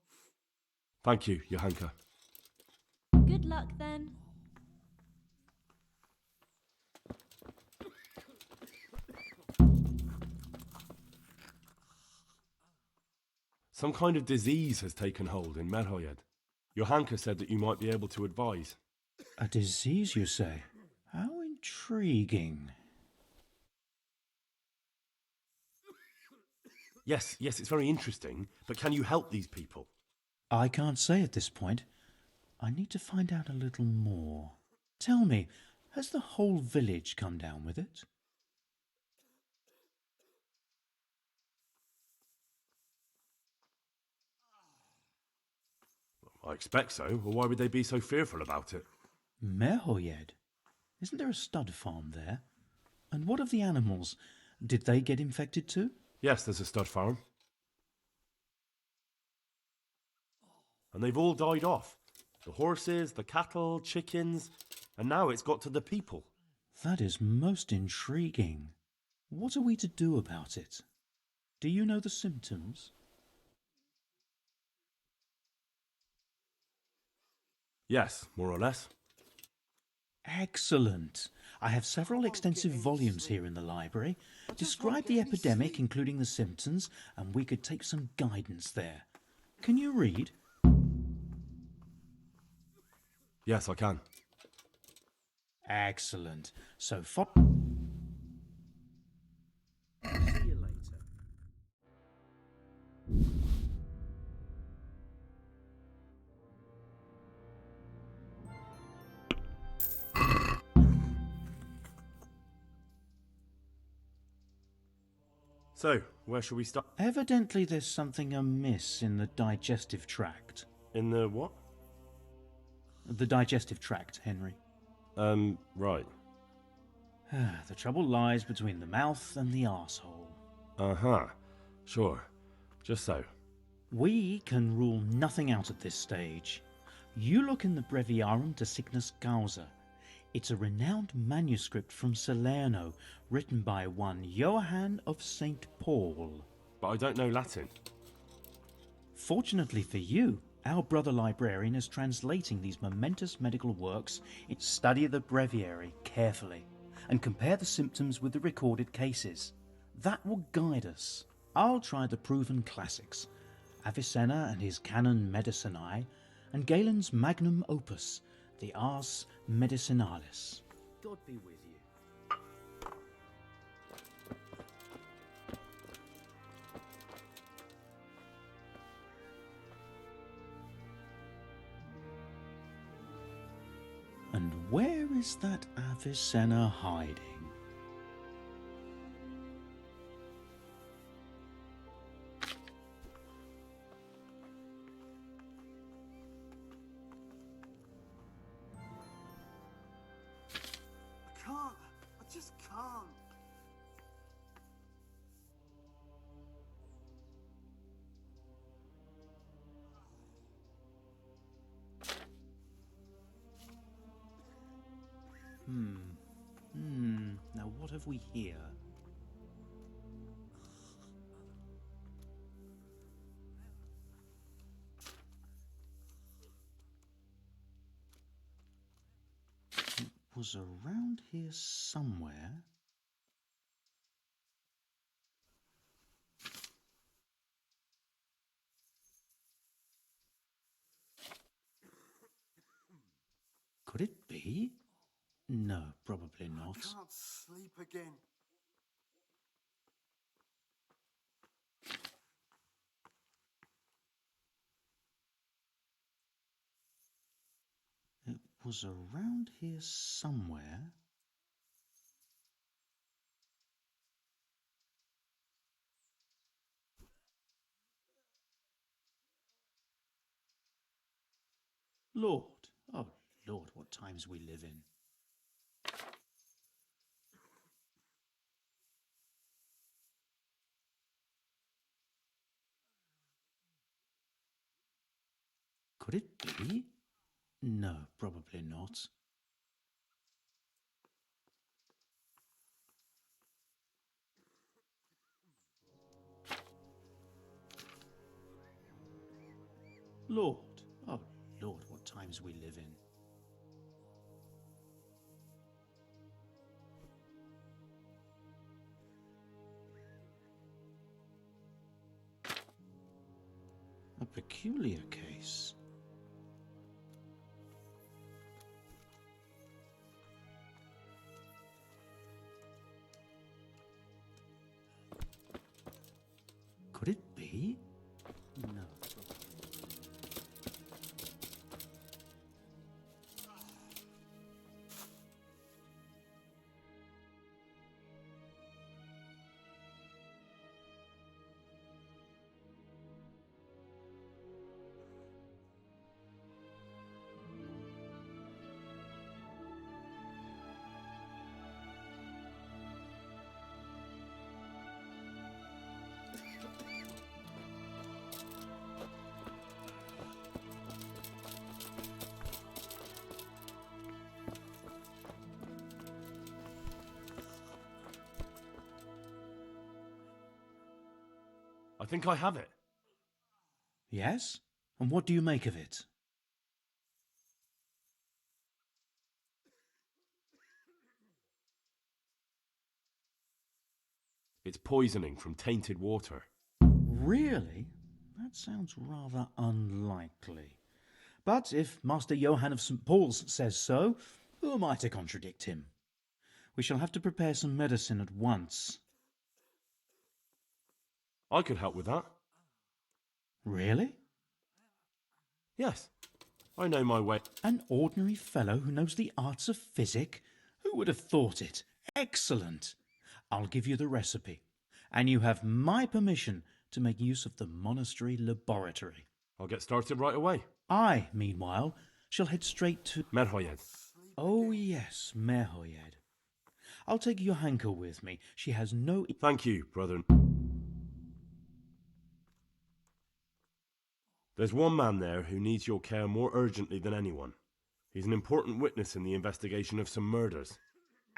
Thank you, Johanka. Good luck then. Some kind of disease has taken hold in Merhoyed. Johanka said that you might be able to advise. A disease, you say? How intriguing. Yes, it's very interesting, but can you help these people? I can't say at this point. I need to find out a little more. Tell me, has the whole village come down with it? I expect so, or why would they be so fearful about it? Merhoyed? Isn't there a stud farm there? And what of the animals? Did they get infected too? Yes, there's a stud farm. And they've all died off. The horses, the cattle, chickens, and now it's got to the people. That is most intriguing. What are we to do about it? Do you know the symptoms? Yes, more or less. Excellent. I have several extensive volumes here in the library. Describe the epidemic, including the symptoms, and we could take some guidance there. Can you read? Yes, I can. Excellent. So, See you later. So, where shall we start? Evidently there's something amiss in the digestive tract. In the what? The digestive tract, Henry. Right. The trouble lies between the mouth and the arsehole. Uh-huh. Sure. Just so. We can rule nothing out at this stage. You look in the Breviarum de Sickness Causa. It's a renowned manuscript from Salerno, written by one Johann of St. Paul. But I don't know Latin. Fortunately for you, our brother librarian is translating these momentous medical works. Study the breviary carefully and compare the symptoms with the recorded cases. That will guide us. I'll try the proven classics, Avicenna and his Canon Medicinae, and Galen's magnum opus, the Ars Medicinalis. God be with you. And where is that Avicenna hiding? I just can't. Now what have we here? It was around here somewhere. Could it be? No, probably not. I can't sleep again. was around here somewhere. Lord, oh Lord, what times we live in. Could it be? No, probably not. Lord, oh Lord, what times we live in. A peculiar case. Could it be? No. I think I have it. Yes? And what do you make of it? It's poisoning from tainted water. Really? That sounds rather unlikely. But if Master Johann of St. Paul's says so, who am I to contradict him? We shall have to prepare some medicine at once. I could help with that. Really? Yes. I know my way. An ordinary fellow who knows the arts of physic? Who would have thought it? Excellent. I'll give you the recipe, and you have my permission to make use of the monastery laboratory. I'll get started right away. I, meanwhile, shall head straight to... Merhoyed. Oh, yes, Merhoyed. I'll take Johanka with me. She has no... Thank you, brother. There's one man there who needs your care more urgently than anyone. He's an important witness in the investigation of some murders.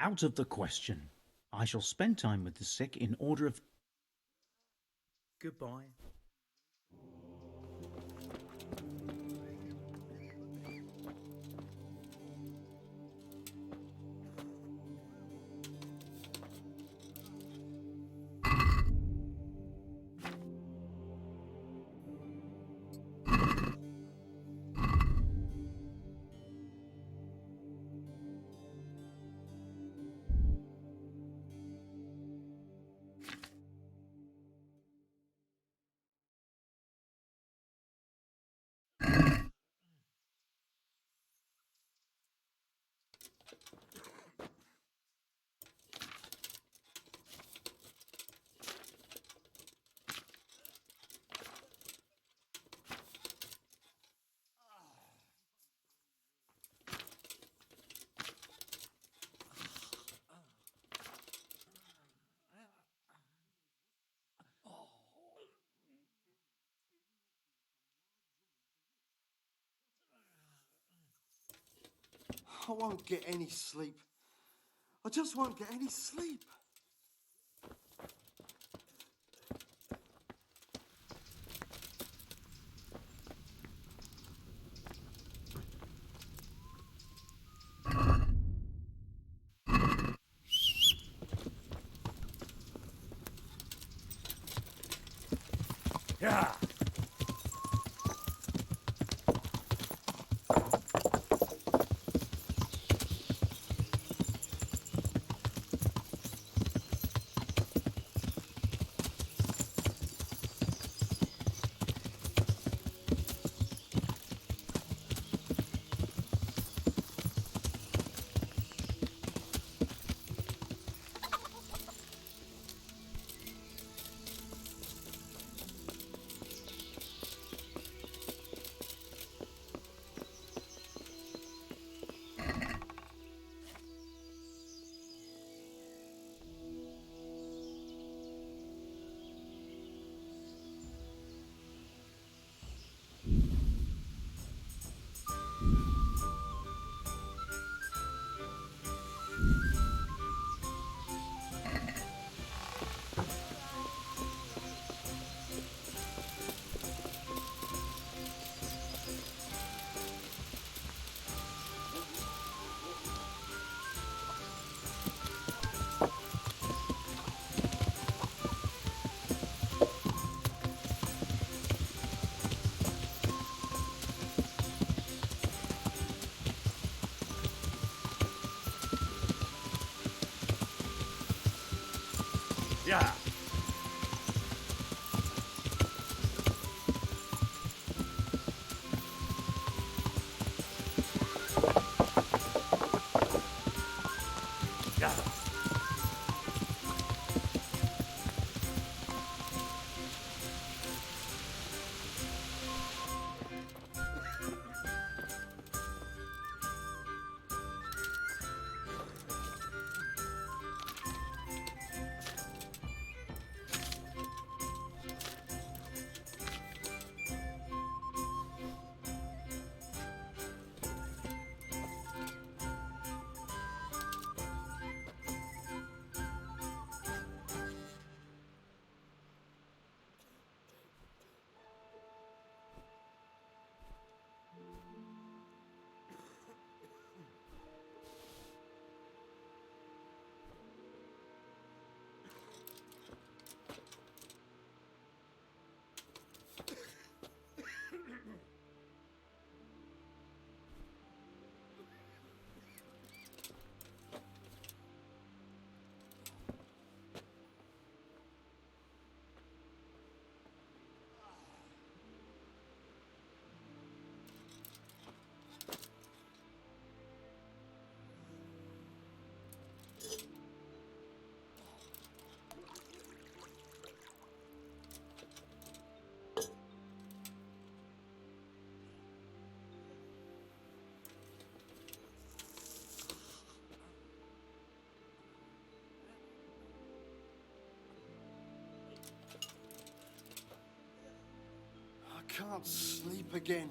Out of the question. I shall spend time with the sick in order of... Goodbye. I won't get any sleep. I just won't get any sleep. Yeah. can't sleep again.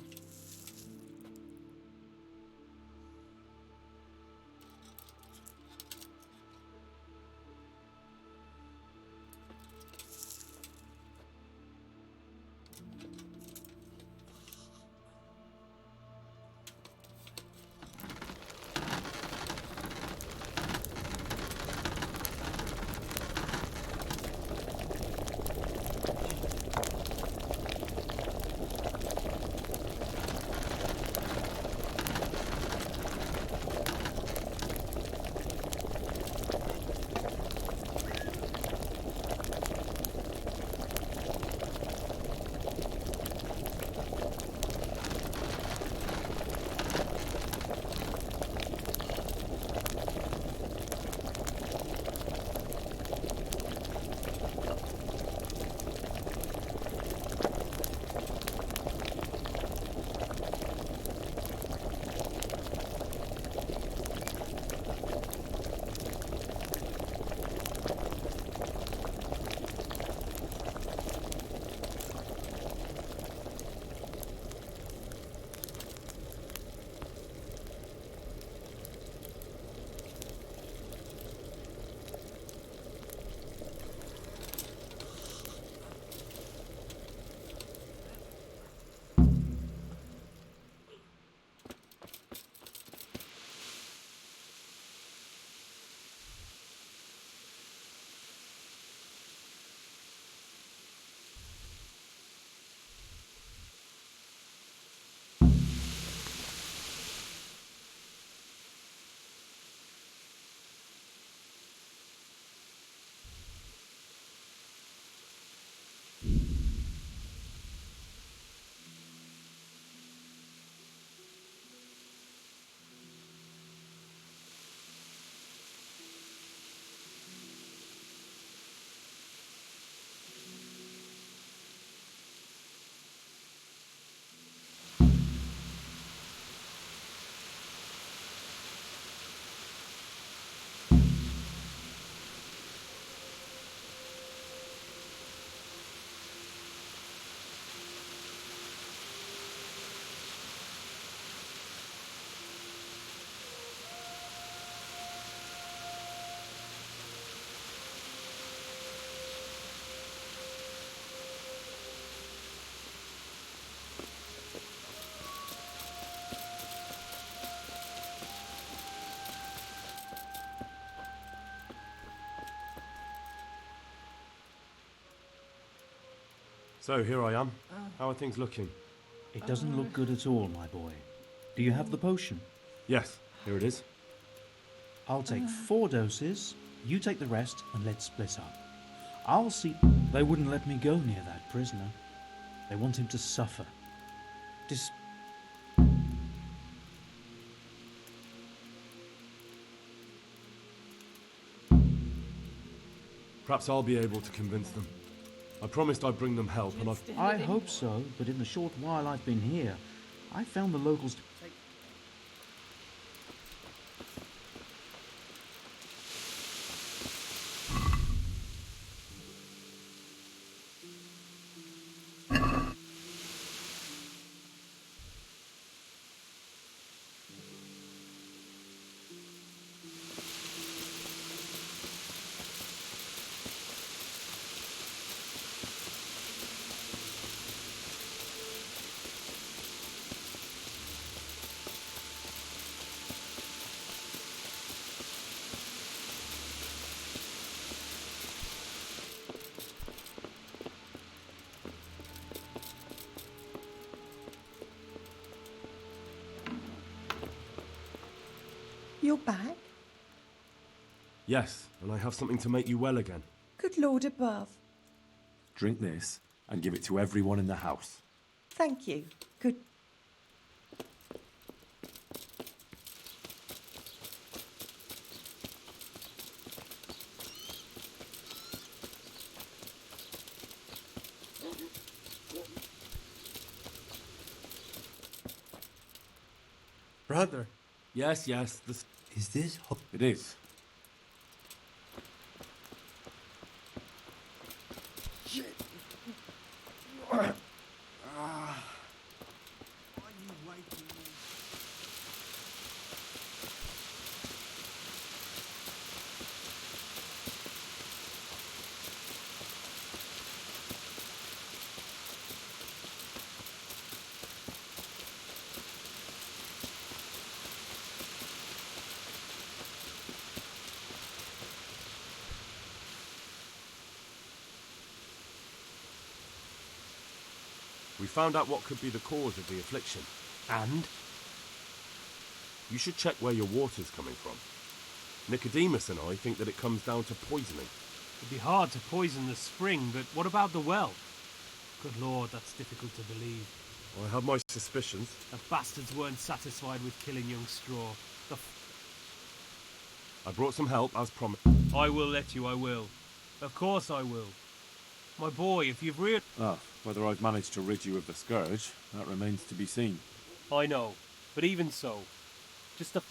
So, here I am. How are things looking? It doesn't look good at all, my boy. Do you have the potion? Yes, here it is. I'll take 4 doses, you take the rest, and let's split up. I'll see... They wouldn't let me go near that prisoner. They want him to suffer. Perhaps I'll be able to convince them. I promised I'd bring them help, and I hope so, but in the short while I've been here, I found the locals... You're back? yes, and I have something to make you well again. Good Lord above. Drink this and give it to everyone in the house. Thank you. Good. Brother. Yes, yes, this... Is this... It is. We found out what could be the cause of the affliction. And? You should check where your water's coming from. Nicodemus and I think that it comes down to poisoning. It'd be hard to poison the spring, but what about the well? Good lord, that's difficult to believe. I have my suspicions. The bastards weren't satisfied with killing young Straw. I brought some help, as promised. I will let you, I will. Of course I will. My boy, if you've reared... Whether I've managed to rid you of the scourge, that remains to be seen. I know, but even so, just a...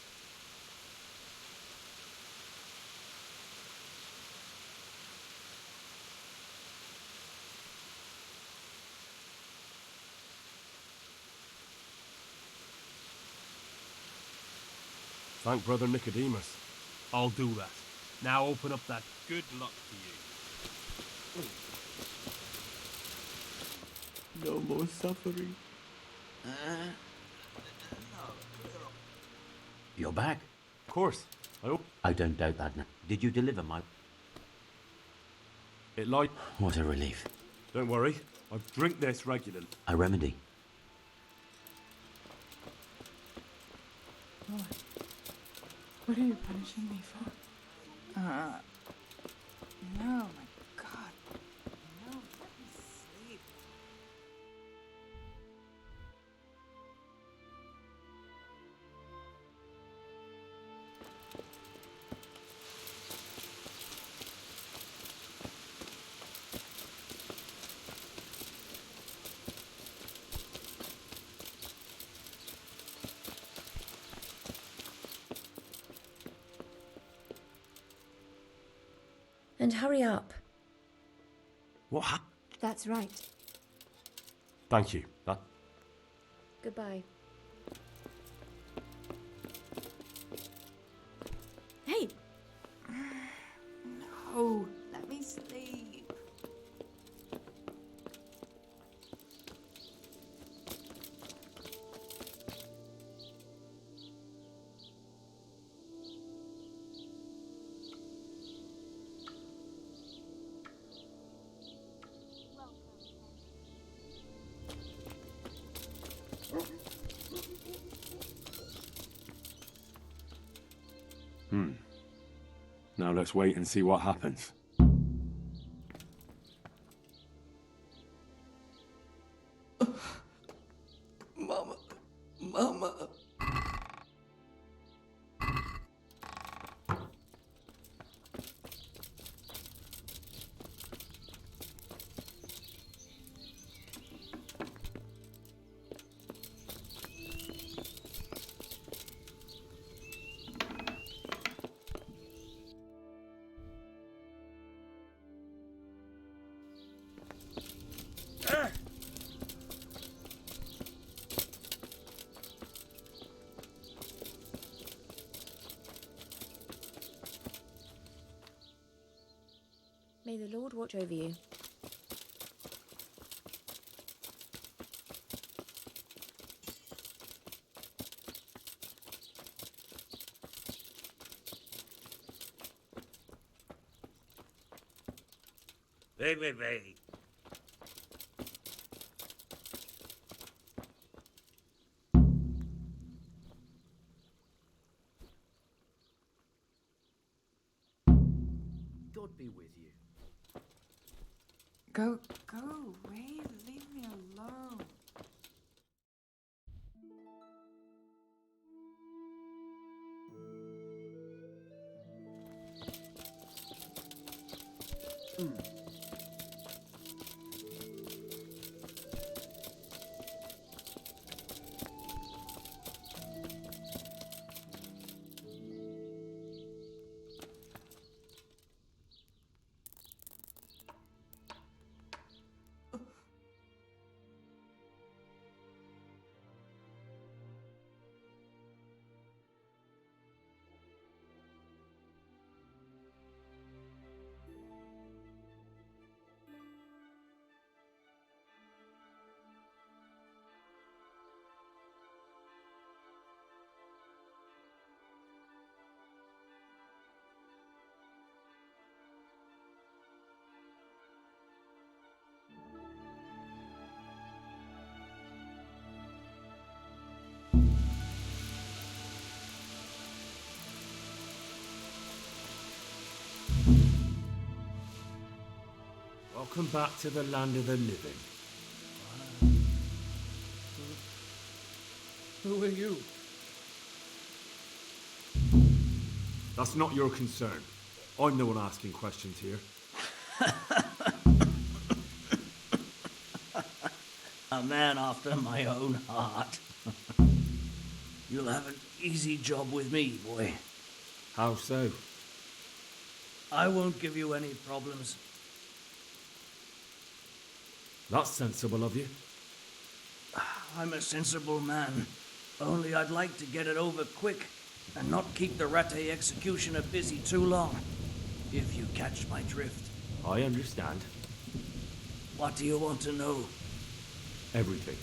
Thank Brother Nicodemus. I'll do that. Now open up that good luck to you. No more suffering. You're back? Of course. I don't doubt that now. Did you deliver my... It lied. What a relief. Don't worry. I drink this regularly. A remedy. What are you punishing me for? No, my God. No, let me sleep. And hurry up. What happened? That's right. Thank you. Goodbye. Hey! No, let me sleep. Now let's wait and see what happens. Mama. May the Lord watch over you. Baby. God be with you. Go away. Leave me alone. Welcome back to the land of the living. Who are you? That's not your concern. I'm the one asking questions here. A man after my own heart. You'll have an easy job with me, boy. How so? I won't give you any problems. That's sensible of you. I'm a sensible man. Only I'd like to get it over quick and not keep the Rattay executioner busy too long. If you catch my drift. I understand. What do you want to know? Everything.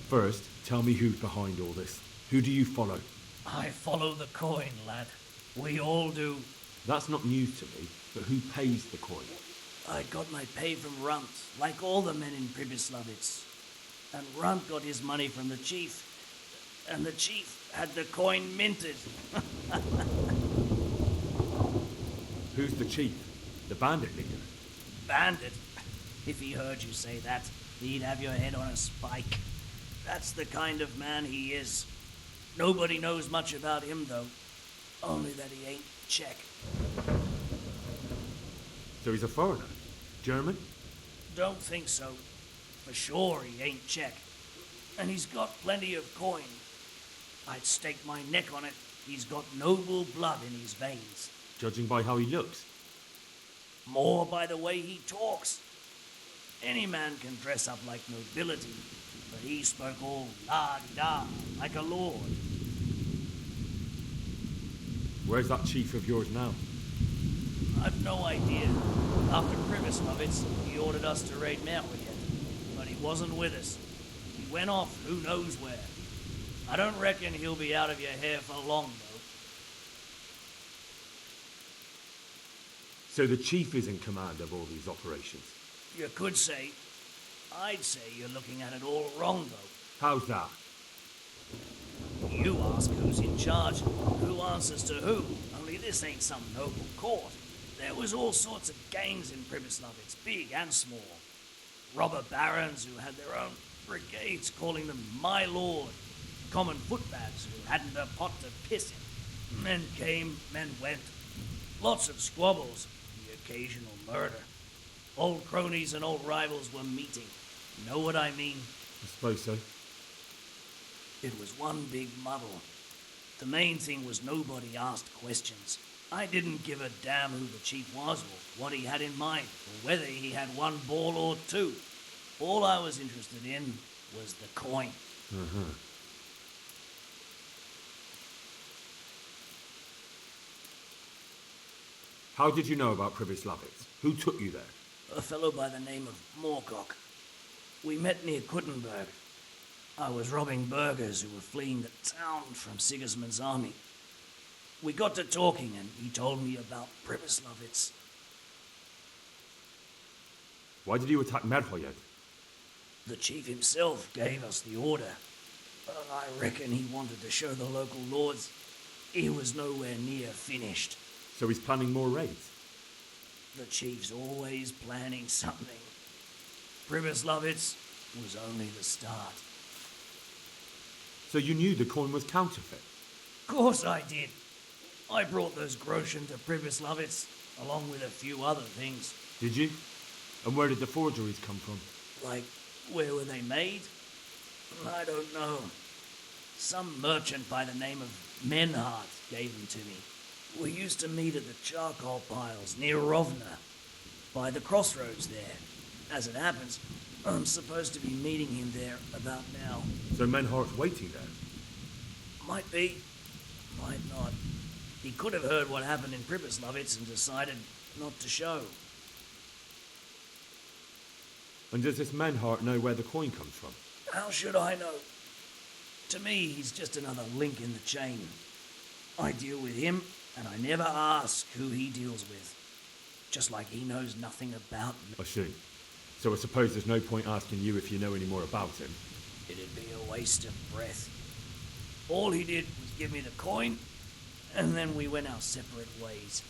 First, tell me who's behind all this. Who do you follow? I follow the coin, lad. We all do. That's not news to me, but who pays the coin? I got my pay from Runt, like all the men in Pribyslavitz. And Runt got his money from the chief. And the chief had the coin minted. Who's the chief? The bandit leader? Bandit? If he heard you say that, he'd have your head on a spike. That's the kind of man he is. Nobody knows much about him, though. Only that he ain't Czech. So he's a foreigner? German? Don't think so. For sure he ain't Czech. And he's got plenty of coin. I'd stake my neck on it. He's got noble blood in his veins. Judging by how he looks? More by the way he talks. Any man can dress up like nobility, but he spoke all la-di-da, like a lord. Where's that chief of yours now? I've no idea. After Pribyslavitz, he ordered us to raid Merwyet, but he wasn't with us. He went off who knows where. I don't reckon he'll be out of your hair for long, though. So the chief is in command of all these operations? You could say. I'd say you're looking at it all wrong, though. How's that? You ask who's in charge, who answers to who. Only this ain't some noble court. There was all sorts of gangs in Pribyslavitz, big and small. Robber barons who had their own brigades calling them my lord. Common footpads who hadn't a pot to piss in. Men came, men went. Lots of squabbles, the occasional murder. Old cronies and old rivals were meeting. Know what I mean? I suppose so. It was one big muddle. The main thing was nobody asked questions. I didn't give a damn who the chief was or what he had in mind, or whether he had one ball or two. All I was interested in was the coin. Uh-huh. How did you know about Pribyslavitz? Who took you there? A fellow by the name of Moorcock. We met near Kuttenberg. I was robbing burghers who were fleeing the town from Sigismund's army. We got to talking and he told me about Pribyslavitz. Why did you attack Merwyet? The chief himself gave us the order. I reckon he wanted to show the local lords he was nowhere near finished. So he's planning more raids? The chief's always planning something. Pribyslavitz was only the start. So you knew the coin was counterfeit? Course I did. I brought those groschen to Pribyslavitz, along with a few other things. Did you? And where did the forgeries come from? Like, where were they made? I don't know. Some merchant by the name of Menhart gave them to me. We used to meet at the charcoal piles near Rovna, by the crossroads there. As it happens, I'm supposed to be meeting him there about now. So Menhart's waiting there? Might be, might not. He could have heard what happened in Pribyslavitz and decided not to show. And does this Menhart know where the coin comes from? How should I know? To me, he's just another link in the chain. I deal with him, and I never ask who he deals with. Just like he knows nothing about me. I see. So I suppose there's no point asking you if you know any more about him. It'd be a waste of breath. All he did was give me the coin, and then we went our separate ways.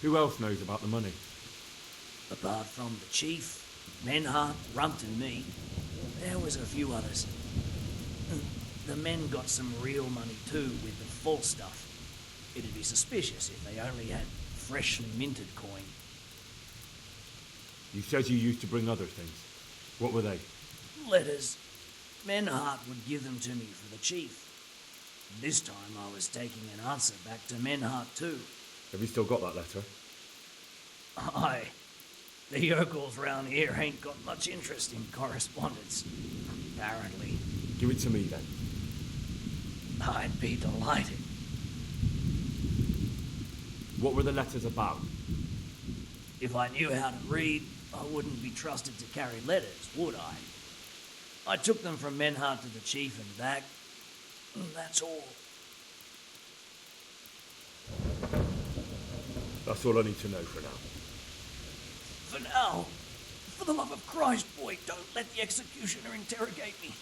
Who else knows about the money? Apart from the chief, Menhart, Runt and me, there was a few others. The men got some real money too with the false stuff. It'd be suspicious if they only had freshly minted coin. You said you used to bring other things. What were they? Letters. Menhart would give them to me for the chief. This time I was taking an answer back to Menhart too. Have you still got that letter? Aye. The yokels round here ain't got much interest in correspondence, apparently. Give it to me then. I'd be delighted. What were the letters about? If I knew how to read, I wouldn't be trusted to carry letters, would I? I took them from Menhart to the chief and back. That's all. That's all I need to know for now. For now, for the love of Christ, boy, don't let the executioner interrogate me.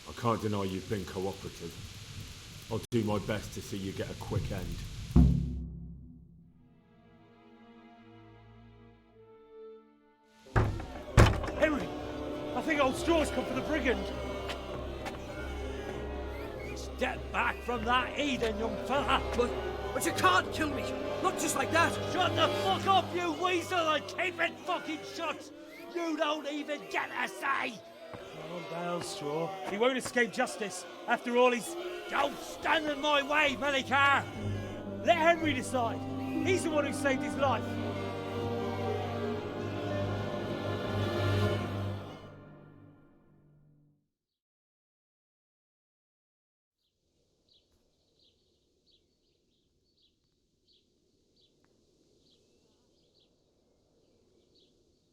I can't deny you've been cooperative. I'll do my best to see you get a quick end. Henry! I think old Straw's come for the brigand. Step back from that heathen, young fella! But you can't kill me! Not just like that! Shut the fuck up, you weasel, and keep it fucking shut! You don't even get a say! Calm down, Straw. He won't escape justice. After all, he's... Don't stand in my way, Melikar! Let Henry decide. He's the one who saved his life.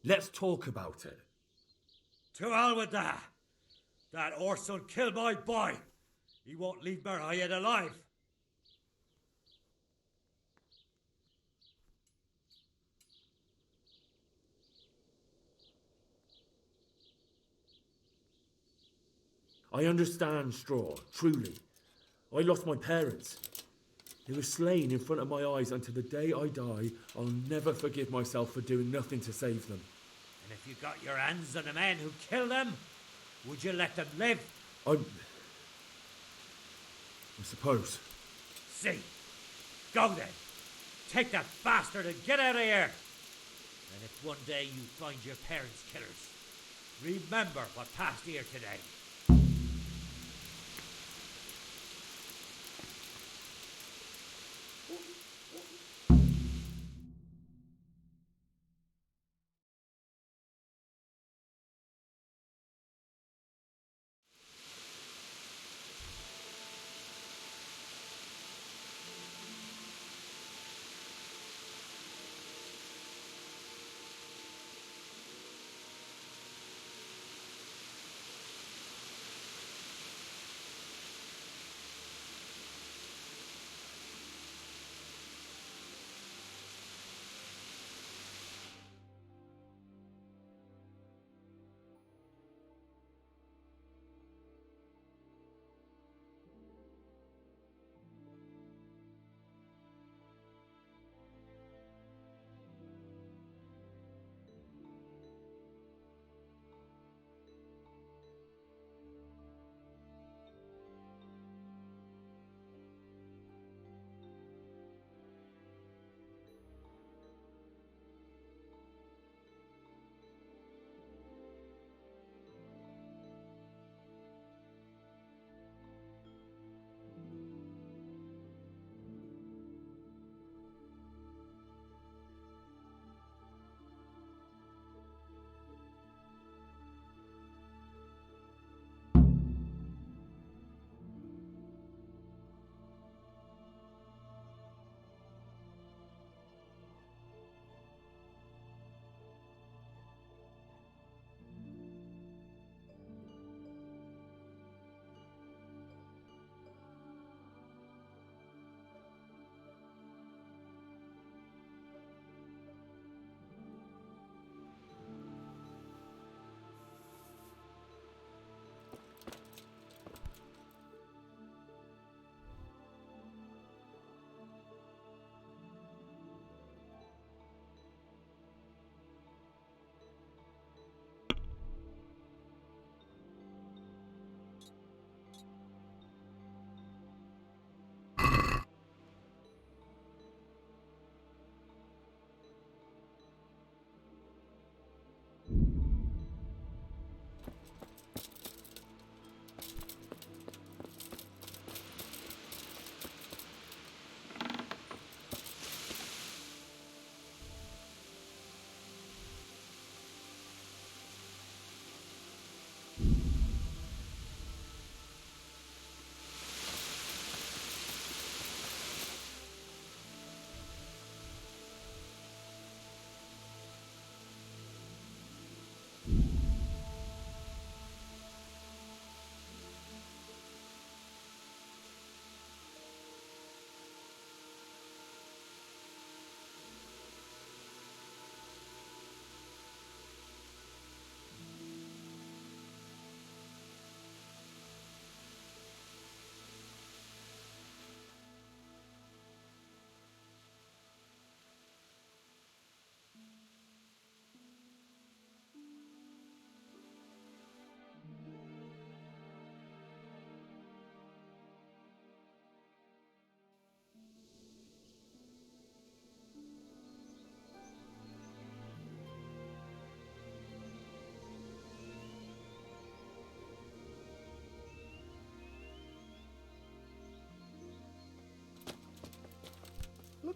Let's talk about it. To hell with that! That Orson killed my boy! He won't leave Merhayed alive! I understand, Straw, truly. I lost my parents. They were slain in front of my eyes, and to the day I die, I'll never forgive myself for doing nothing to save them. And if you got your hands on the men who killed them, would you let them live? I suppose. See. Go then. Take that bastard and get out of here. And if one day you find your parents' killers, remember what passed here today.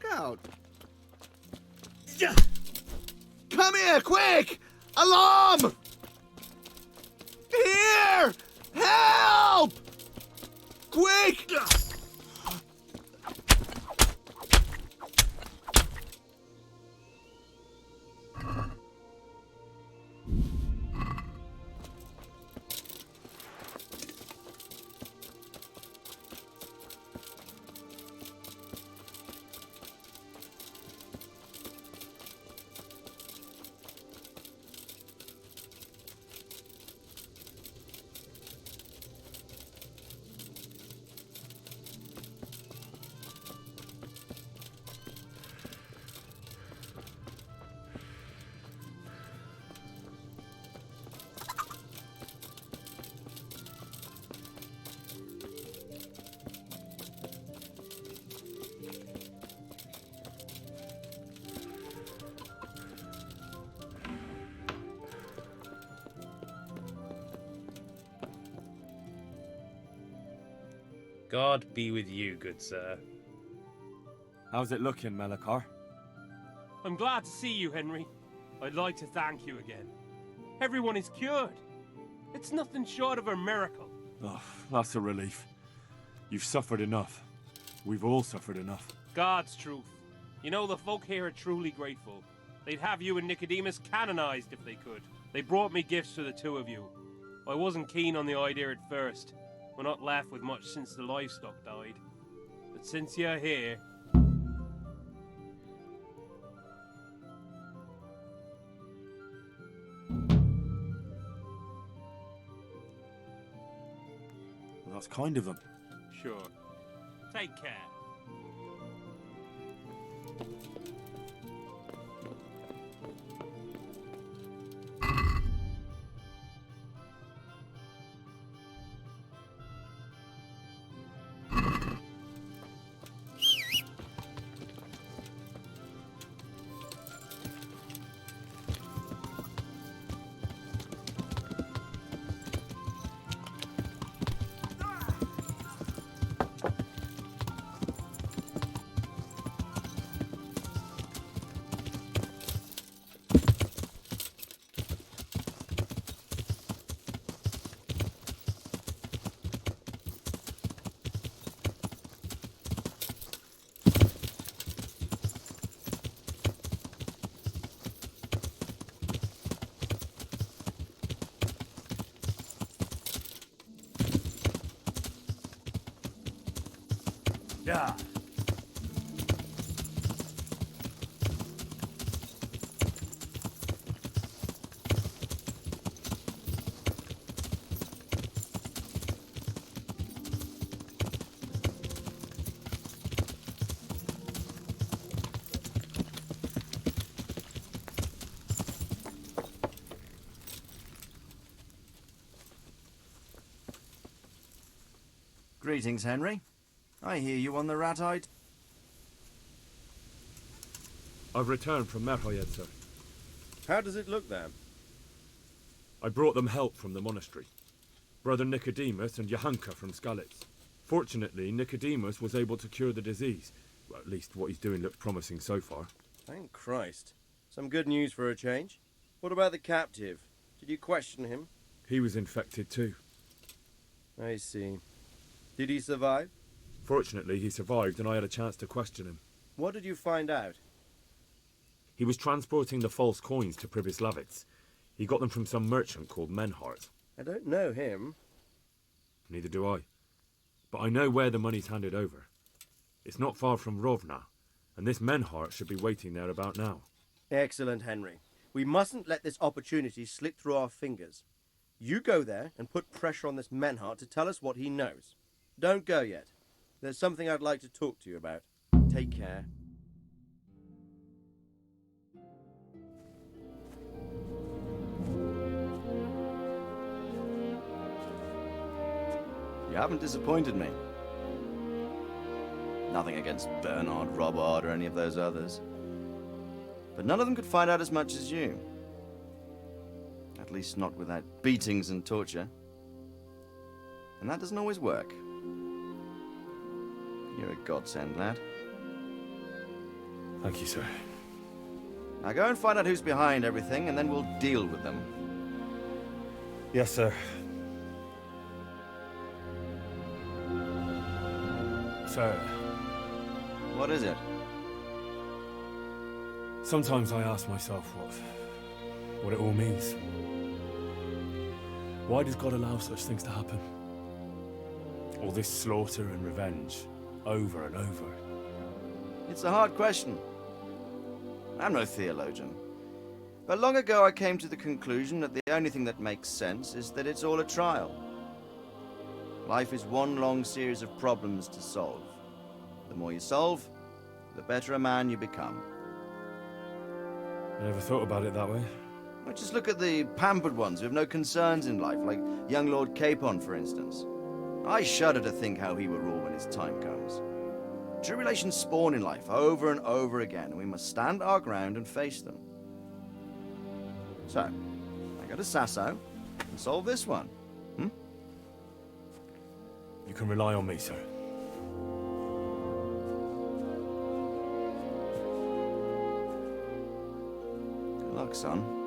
Look out! Come here, quick! Alarm! Here! Help! Quick! God be with you, good sir. How's it looking, Melekar? I'm glad to see you, Henry. I'd like to thank you again. Everyone is cured. It's nothing short of a miracle. Oh, that's a relief. You've suffered enough. We've all suffered enough. God's truth. You know, the folk here are truly grateful. They'd have you and Nicodemus canonized if they could. They brought me gifts for the two of you. I wasn't keen on the idea at first. We're not left with much since the livestock died. But since you're here... Well, that's kind of them. Sure. Take care. Yeah. Greetings, Henry. I hear you on the Ratite. I've returned from Merhoyed, sir. How does it look there? I brought them help from the monastery. Brother Nicodemus and Johanka from Skalitz. Fortunately, Nicodemus was able to cure the disease. Well, at least what he's doing looks promising so far. Thank Christ. Some good news for a change. What about the captive? Did you question him? He was infected too. I see. Did he survive? Fortunately, he survived and I had a chance to question him. What did you find out? He was transporting the false coins to Pribyslavitz. He got them from some merchant called Menhart. I don't know him. Neither do I. But I know where the money's handed over. It's not far from Rovna, and this Menhart should be waiting there about now. Excellent, Henry. We mustn't let this opportunity slip through our fingers. You go there and put pressure on this Menhart to tell us what he knows. Don't go yet. There's something I'd like to talk to you about. Take care. You haven't disappointed me. Nothing against Bernard, Robard, or any of those others. But none of them could find out as much as you. At least not without beatings and torture. And that doesn't always work. You're a godsend, lad. Thank you, sir. Now go and find out who's behind everything, and then we'll deal with them. Yes, sir. Sir. What is it? Sometimes I ask myself what it all means. Why does God allow such things to happen? All this slaughter and revenge, over and over. It's a hard question. I'm no theologian. But long ago I came to the conclusion that the only thing that makes sense is that it's all a trial. Life is one long series of problems to solve. The more you solve, the better a man you become. I never thought about it that way. Well, just look at the pampered ones who have no concerns in life, like young Lord Capon, for instance. I shudder to think how he will rule when his time comes. Tribulations spawn in life over and over again, and we must stand our ground and face them. So, I go to Sasau and solve this one. You can rely on me, sir. Good luck, son.